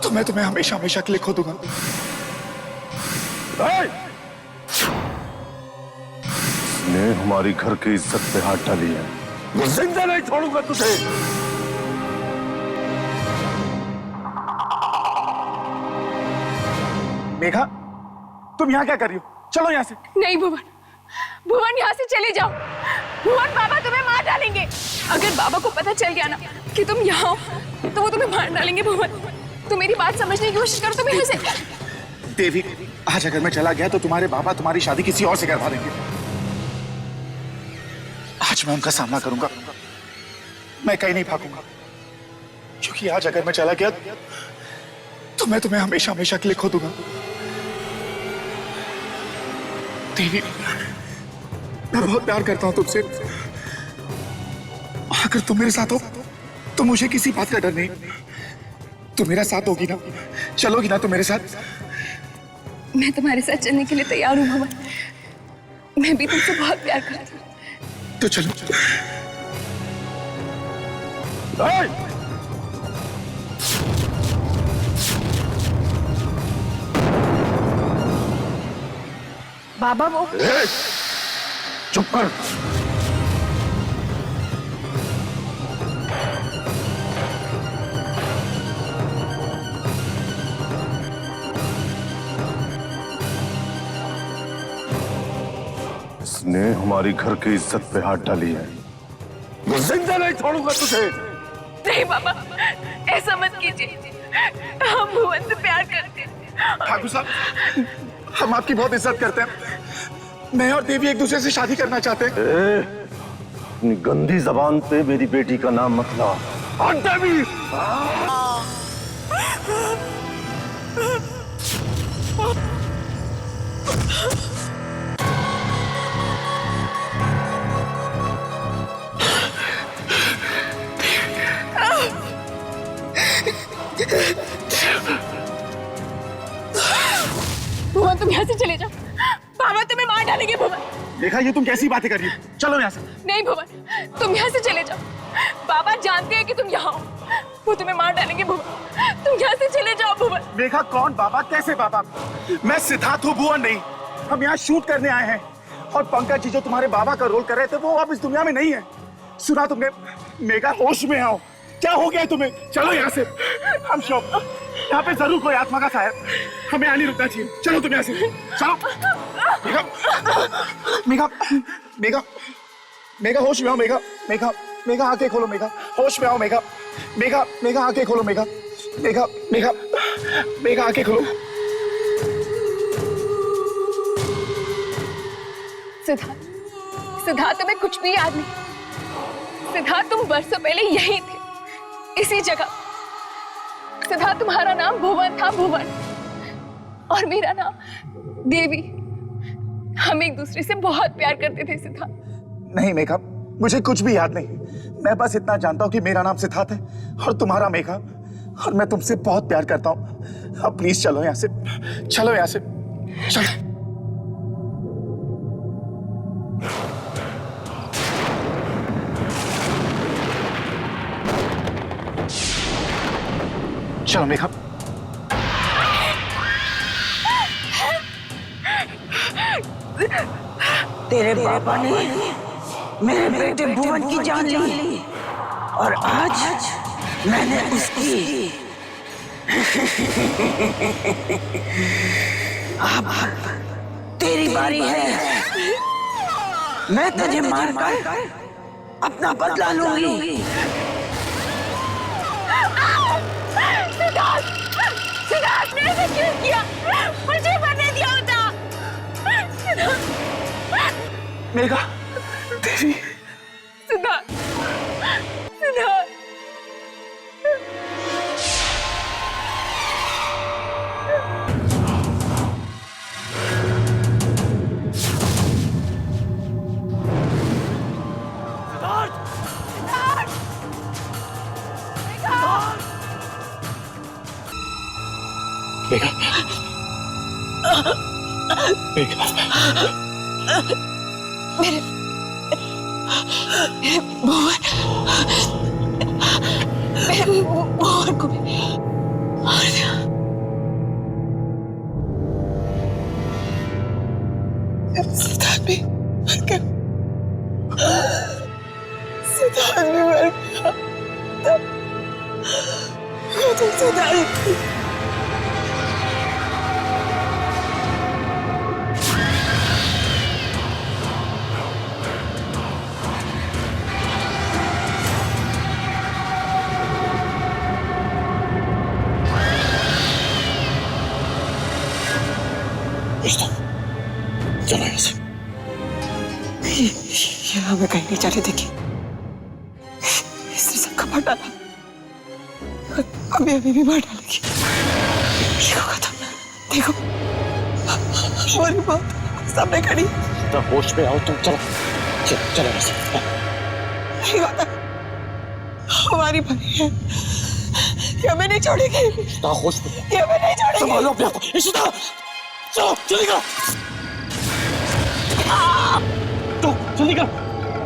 तो मैं तुम्हें हमेशा हमेशा के लिए खो दूंगा। ने हमारी घर की इज्जत पे हाथ डाली है, मैं जिंदा नहीं छोड़ूंगा तुझे। मेघा, तुम यहाँ क्या कर रही हो? चलो यहाँ से। नहीं भुवन, भुवन यहाँ से चले जाओ। भुवन, बाबा तुम्हें मार डालेंगे। अगर बाबा को पता चल गया ना कि तुम यहाँ हो तो वो तुम्हें मार डालेंगे। भुवन, तुम मेरी बात समझने की कोशिश करो। तुम यहाँ से। देवी, आज अगर मैं चला गया तो तुम्हारे बाबा तुम्हारी शादी किसी और से करवा देंगे। आज मैं उनका सामना करूंगा, मैं कहीं नहीं भागूंगा, क्योंकि आज अगर मैं चला गया तो मैं तुम्हें हमेशा हमेशा के लिए खो दूंगा। देवी, मैं बहुत प्यार करता हूं तुमसे। अगर तुम मेरे साथ हो तो मुझे किसी बात का डर नहीं। तुम मेरा साथ होगी ना, चलोगी ना तुम मेरे साथ? मैं तुम्हारे साथ चलने के लिए तैयार हूँ भुवन। मैं भी तुमसे बहुत प्यार करती हूँ। तो चलो। बाबा वो चुप कर। इसने हमारी घर की इज्जत पे हाथ डाली है, मैं जिंदा नहीं छोड़ूंगा तुझे। नहीं बाबा, ऐसा मत कीजिए। हम भुवन से प्यार करते हैं। ठाकुर साहब, हम आपकी बहुत इज्जत करते हैं। मैं और देवी एक दूसरे से शादी करना चाहते हैं। अपनी गंदी जबान पे मेरी बेटी का नाम मत ला। देवी, भुवन, तुम यहाँ से चले जाओ। बाबा तुम्हें मार डालेंगे। भुवन, देखा ये तुम कैसी बातें कर रही हो? चलो यहाँ से। नहीं भुवन, तुम यहाँ से चले जाओ। बाबा जानते हैं कि तुम यहाँ हो। वो तुम्हें मार डालेंगे भुवन। तुम यहाँ से चले जाओ भुवन। मेघा कौन बाबा, कैसे बाबा? मैं सिद्धार्थ हूँ, भुवन नहीं। हम यहाँ शूट करने आए हैं और पंकज जी जो तुम्हारे बाबा का रोल कर रहे थे वो अब इस दुनिया में नहीं है। सुना तुमने? मेघा होश में आओ, क्या हो गया तुम्हें? चलो यहाँ से, हम शो यहाँ पे जरूर कोई आत्मा का साया, हमें यहाँ नहीं रुकना चाहिए। चलो तुम यहाँ से, चलो। मेघा मेघा मेघा होश में आओ। मेघा मेघा मेघा आंखें खोलो। मेघा होश में आओ। मेघा मेघा मेघा आंखें खोलो। मेघा मेघा मेघा मेघा आंखें खोलो। सिद्धार्थ, सिद्धार्थ तुम्हें कुछ भी याद नहीं। सिद्धार्थ तुम बरसों पहले यही थे, इसी जगह। सिद्धार्थ तुम्हारा नाम भुवन था, भुवन, और मेरा नाम देवी। हम एक दूसरे से बहुत प्यार करते थे सिद्धार्थ। नहीं मेघा, मुझे कुछ भी याद नहीं। मैं बस इतना जानता हूँ कि मेरा नाम सिद्धार्थ है और तुम्हारा मेघा, और मैं तुमसे बहुत प्यार करता हूँ। अब प्लीज चलो यहाँ से, चलो यहाँ से, चलो। चलो मेघा। तेरे पापा ने मेरे बेटे भुवन की जान ली और आज मैंने उसकी। अब तेरी बारी है। मैं तुझे मारकर अपना बदला लूंगी। सिद्धार्थ, सिद्धार्थ ने ऐसा क्यों किया? मुझे मरने दिया होता। मेघा, देवी। सिद्धार्थ, सिद्धार्थ। मेघा, मेघा, मेरे भुवन, मेरे भुवन को मार दिया। सिद्धार्थ भी मर गया। सिद्धार्थ भी मर गया। तुम सिद्धार्थ चलो यहाँ से। ये हमें कहीं नहीं जाने देगी। इसने सबका मार डाला, अभी अभी भी मार डालेगी। देखो खत्म, देखो हमारी बात सामने खड़ी। तो होश में आओ तुम, चलो चलो चलो यहाँ से। नहीं होता, हमारी बारी है, ये हमें नहीं छोड़ेगी। तो होश में, ये हमें नहीं छोड़ेगी। संभालो अपने आप को। इशिता, चलो जल्दी करो, तो जल्दी करो,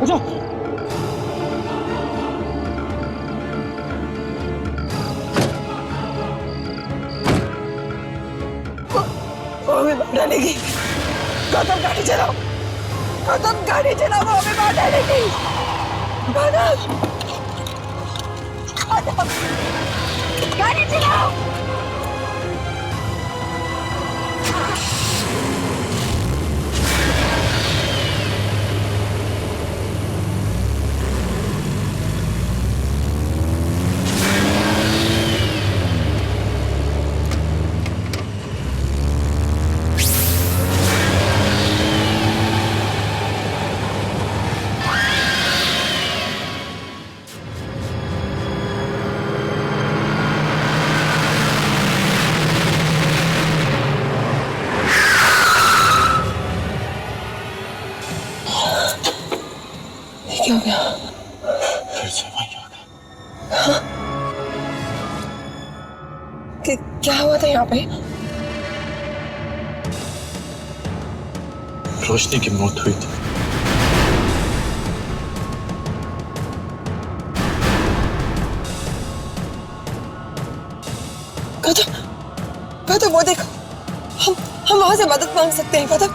उठो। वो हमें मार डालेगी। गौतम गाड़ी चलाओ, गौतम गाड़ी चलाओ, वो हमें मार डालेगी। गौतम, गौतम गाड़ी चलाओ। क्या हो गया? फिर से वही हो गया। क्या हुआ था यहाँ पे? रोशनी की मौत हुई थी। गौतम वो देखो, हम वहां से मदद मांग सकते हैं गौतम।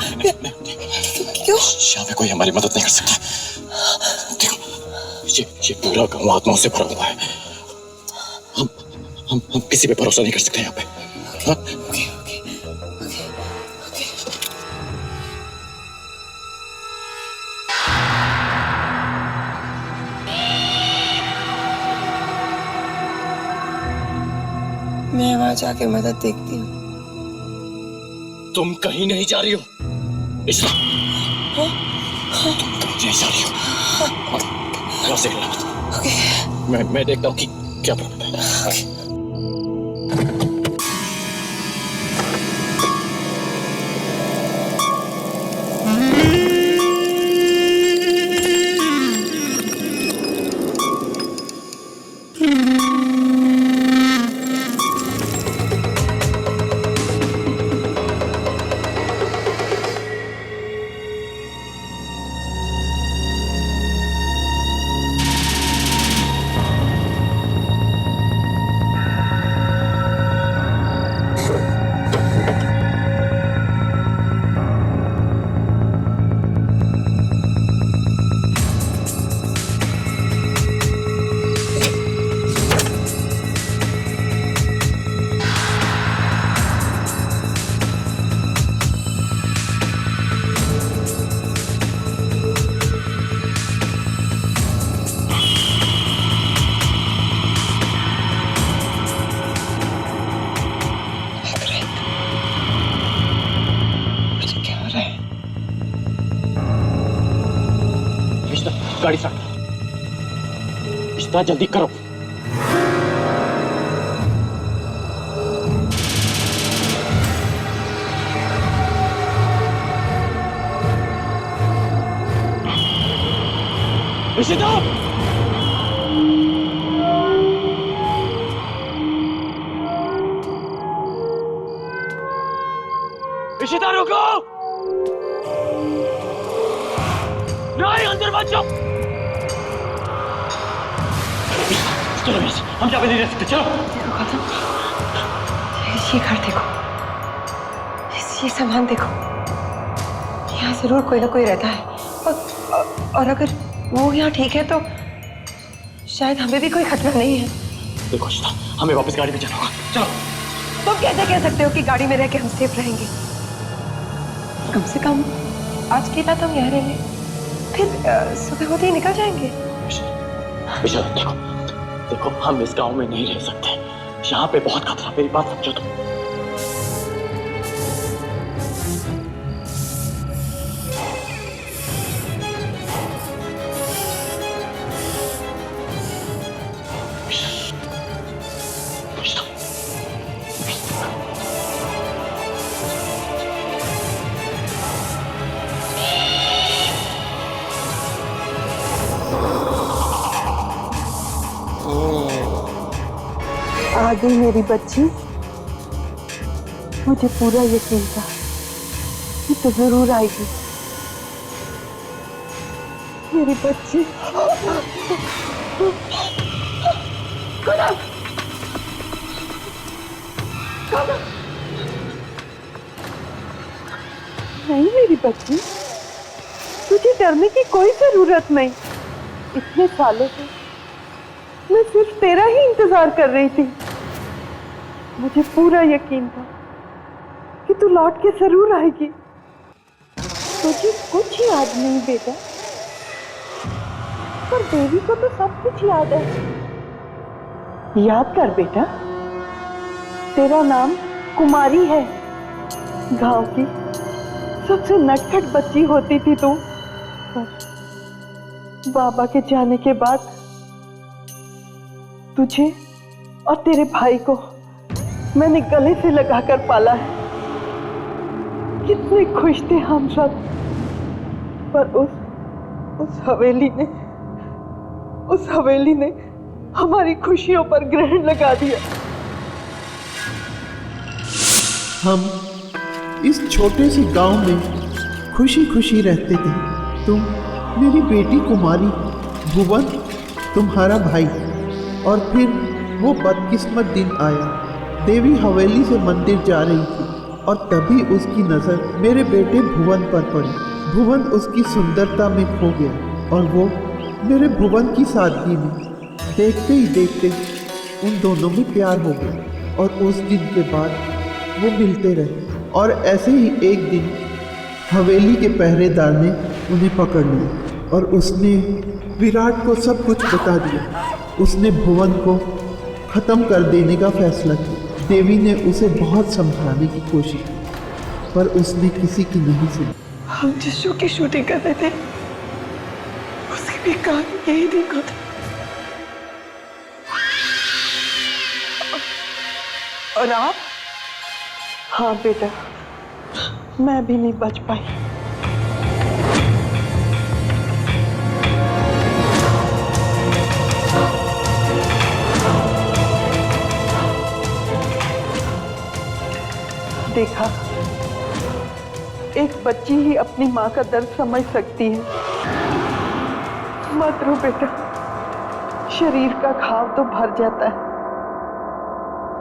क्यों? यहाँ पे कोई हमारी मदद नहीं कर सकता। देखो ये पूरा गांव आत्माओं से भरा हुआ है। हम किसी पे भरोसा नहीं कर सकते यहाँ पे। मैं वहां जाके मदद देखती हूँ। तुम कहीं नहीं जा रही हो इशरा। तुम कहीं नहीं जा रही हो। यहाँ से मैं देखता हूँ कि क्या प्रॉब्लम है। गाड़ी स्टार्ट करो। इश्ता जल्दी करो। इशिता! इशिता रुको! नहीं, अंदर मत जाओ। चलो हम क्या नहीं रह सकते। चलो देखो गौतम, ये घर देखो, ये सामान देखो, यहाँ जरूर कोई ना कोई रहता है। और अगर वो यहाँ ठीक है तो शायद हमें भी कोई खतरा नहीं है। देखो इशिता, हमें वापस गाड़ी में जाना होगा। चलो। तुम कैसे कह सकते हो कि गाड़ी में रह के हम सेफ रहेंगे? कम से कम आज की रात हम यहाँ रहेंगे, फिर सुबह होते ही निकल जाएंगे। इशिता देखो, हम इस गांव में नहीं रह सकते। यहाँ पे बहुत खतरा। मेरी बात समझो तुम। आ गई मेरी बच्ची। मुझे पूरा यकीन था कि तू जरूर आएगी मेरी बच्ची। नहीं मेरी बच्ची, तुझे डरने की कोई जरूरत नहीं। इतने सालों से मैं सिर्फ तेरा ही इंतजार कर रही थी। मुझे पूरा यकीन था कि तू लौट के जरूर आएगी। तुझे कुछ याद नहीं बेटा, पर देवी को तो सब कुछ याद है। याद कर बेटा, तेरा नाम कुमारी है। गांव की सबसे नटखट बच्ची होती थी तू, पर बाबा के जाने के बाद तुझे और तेरे भाई को मैंने गले से लगाकर पाला है। कितने खुश थे हम सब, पर उस हवेली ने हमारी खुशियों पर ग्रहण लगा दिया। हम इस छोटे से गांव में खुशी खुशी रहते थे। तुम मेरी बेटी कुमारी, भुवन तुम्हारा भाई, और फिर वो बदकिस्मत दिन आया देवी हवेली से मंदिर जा रही थी और तभी उसकी नज़र मेरे बेटे भुवन पर पड़ी। भुवन उसकी सुंदरता में खो गया और वो मेरे भुवन की सादगी में। देखते ही देखते उन दोनों में प्यार हो गया और उस दिन के बाद वो मिलते रहे। और ऐसे ही एक दिन हवेली के पहरेदार ने उन्हें पकड़ लिया और उसने विराट को सब कुछ बता दिया। उसने भुवन को ख़त्म कर देने का फैसला किया। देवी ने उसे बहुत समझाने की कोशिश की पर उसने किसी की नहीं सुनी। हम जिस शो की शूटिंग कर रहे थे उसकी भी कहानी यही दिन को था। और आप? हाँ बेटा, मैं भी नहीं बच पाई। देखा, एक बच्ची ही अपनी माँ का दर्द समझ सकती है। मत रो बेटा, शरीर का घाव तो भर जाता है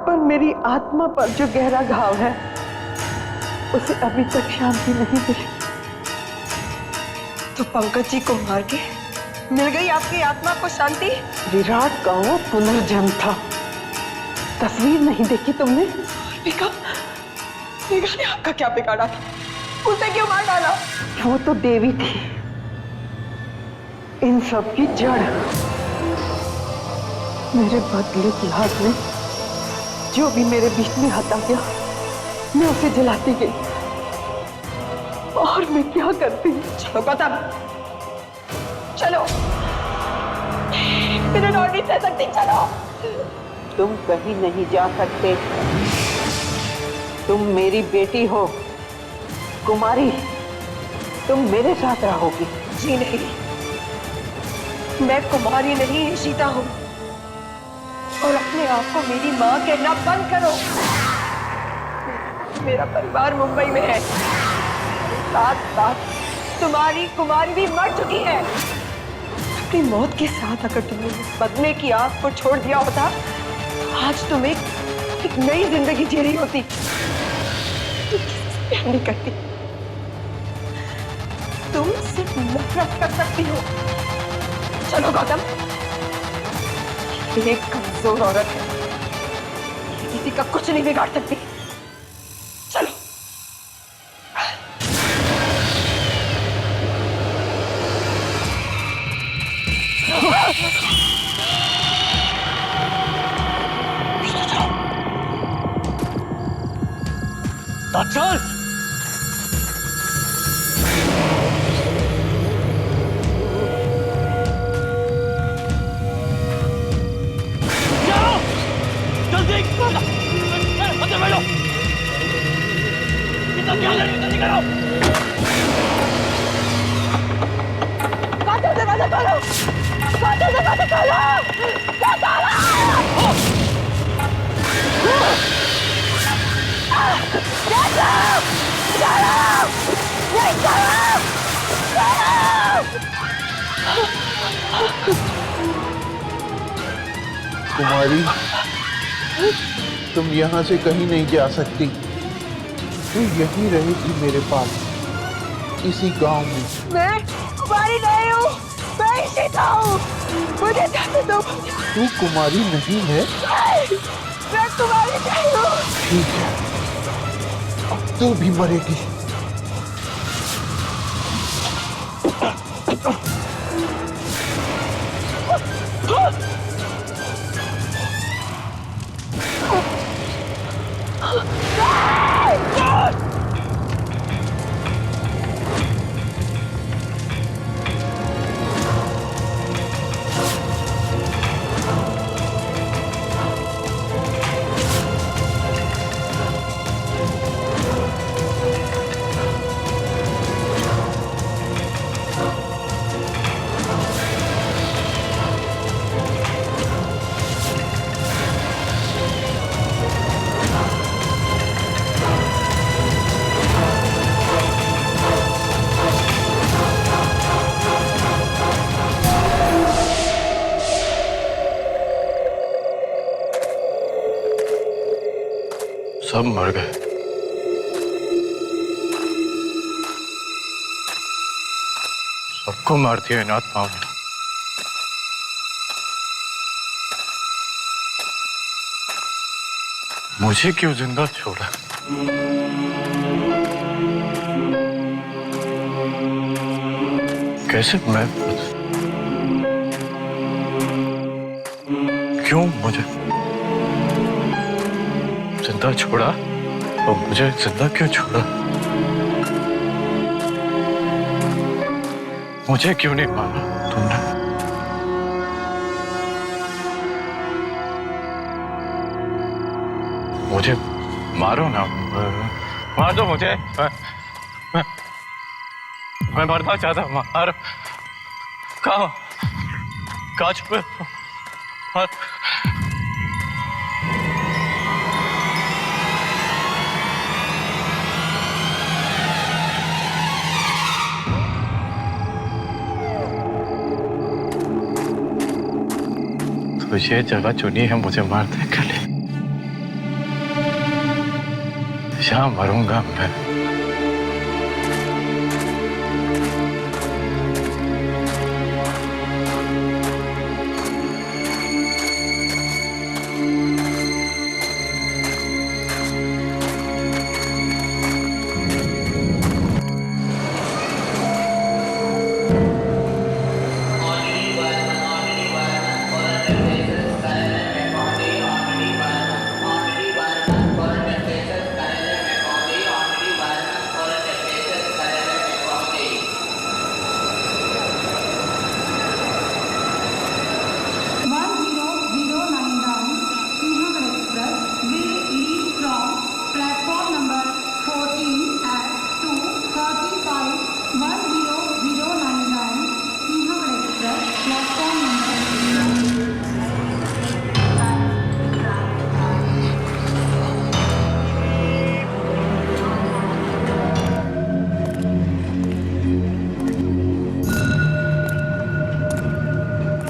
पर मेरी आत्मा पर जो गहरा घाव है उसे अभी तक शांति नहीं मिली। तो पंकज जी को मार के मिल गई आपकी आत्मा को शांति? विराट का वो पुनर्जन्म था। तस्वीर नहीं देखी तुमने? मेघा ने आपका क्या बिगाड़ा था? उसे क्यों मार डाला? वो तो देवी थी, इन सब की जड़। मेरे बदले की हाथ में जो भी मेरे बीच में हटा गया मैं उसे जलाती गई। और मैं क्या करती? चलो गौतम, चलो, मेरे लौट नहीं सह सकती। चलो, तुम कहीं नहीं जा सकते। तुम मेरी बेटी हो कुमारी, तुम मेरे साथ रहोगी। जी नहीं, मैं कुमारी नहीं ईशिता हूँ और अपने आप को मेरी माँ कहना बंद करो। मेरा परिवार मुंबई में है, साथ साथ तुम्हारी कुमारी भी मर चुकी है। अपनी मौत के साथ अगर तुमने बदले की आग को छोड़ दिया होता आज तुम एक नई जिंदगी जी रही होती। प्यार नहीं करती, तुम सिर्फ नफरत कर सकती हो। चलो गौतम, एक कमजोर औरत है, किसी का कुछ नहीं बिगाड़ सकती। चलो। चल जल्दी अंदर बैठो। इतना क्या जल्दी करो। काटो दरवाजा खोलो, काटो दरवाजा खोलो, कुमारी, तुम यहाँ से कहीं नहीं जा सकती। तू यहीं रहेगी मेरे पास, इसी गांव में। मैं कुमारी नहीं हूँ, मैं ईशिता हूँ। मुझे जाने दो। तू कुमारी नहीं है? मैं कुमारी नहीं हूँ। ठीक है, अब तू भी मरेगी। सब मर गए। सबको मार दिया इन आत्माओं ने। मुझे क्यों जिंदा छोड़ा? कैसे मैं? क्यों मुझे जिंदा छोड़ा? और मुझे जिंदा क्यों छोड़ा? मुझे क्यों नहीं माना तुमने? मुझे मारो ना, मार दो मुझे। मैं मरना चाहता हूँ। मार, कहाँ छुपे? तो ये जगह चुनी है मुझे मारने के लिए। यहाँ मरूंगा मैं।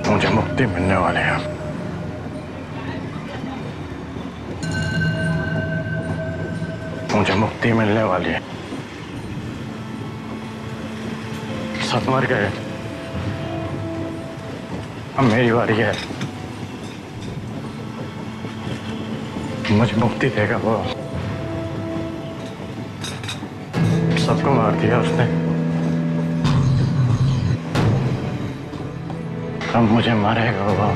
मुझे मुक्ति मिलने वाले हैं। मुझे मुक्ति मिलने वाली है। सब मर गए, अब मेरी बारी है। मुझे मुक्ति देगा वो। सबको मार दिया उसने, अब मुझे मारेगा वो।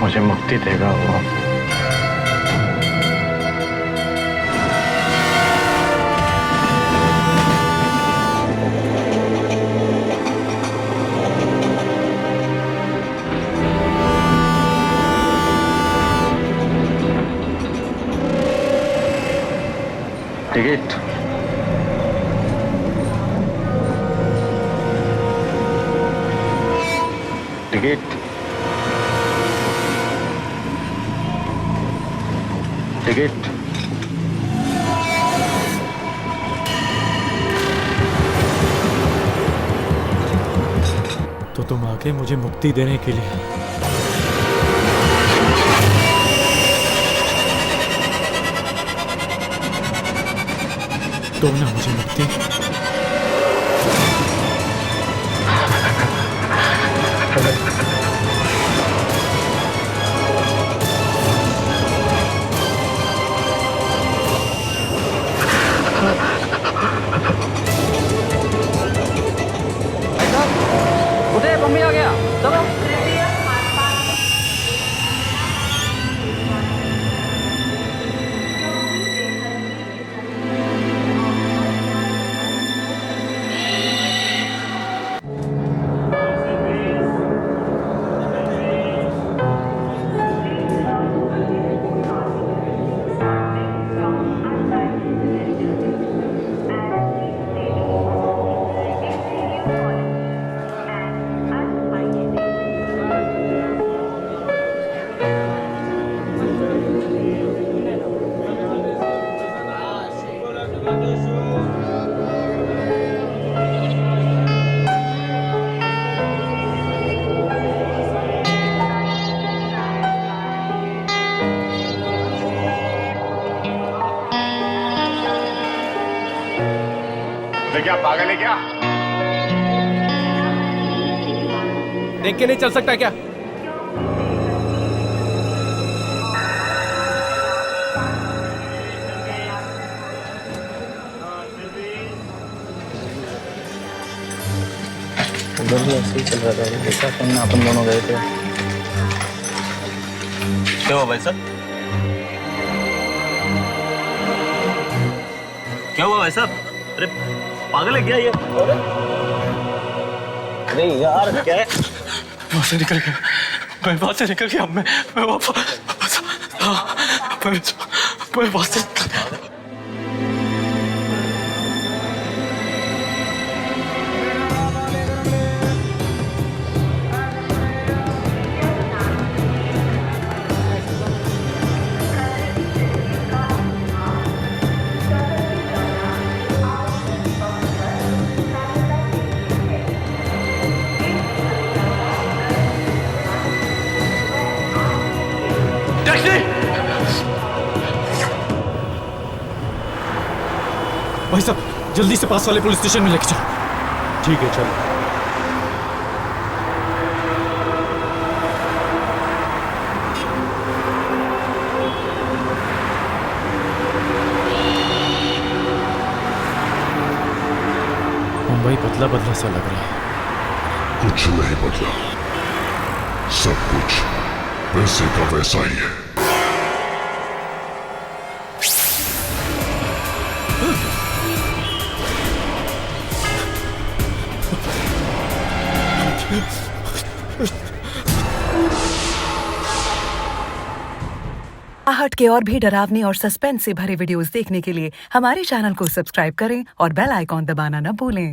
मुझे मुक्ति देगा वो। टिकट टिकट टिकट तो तुम आगे मुझे मुक्ति देने के लिए दो ना मुझे मुक्ति। उदय मम्मी आ गया, चलो। क्या पागल है क्या? देख के नहीं चल सकता क्या? उधर भी ऐसे ही चल रहा था, देखा तुमने, अपन दोनों गए थे। क्या हुआ भाई साहब? क्या हुआ भाई साहब? अरे पागल है क्या ये? अरे यार क्या है? वहाँ से निकल गया, मैं वहाँ से निकल गया, मैं वहाँ से निकल गया। भाई साहब जल्दी से पास वाले पुलिस स्टेशन में लेके चलो। ठीक है चलो। मुंबई बदला बदला सा लग रहा है। कुछ नहीं बदला, सब कुछ वैसे का वैसा ही है। आहट के और भी डरावनी और सस्पेंस से भरे वीडियोस देखने के लिए हमारे चैनल को सब्सक्राइब करें और बेल आइकॉन दबाना न भूलें।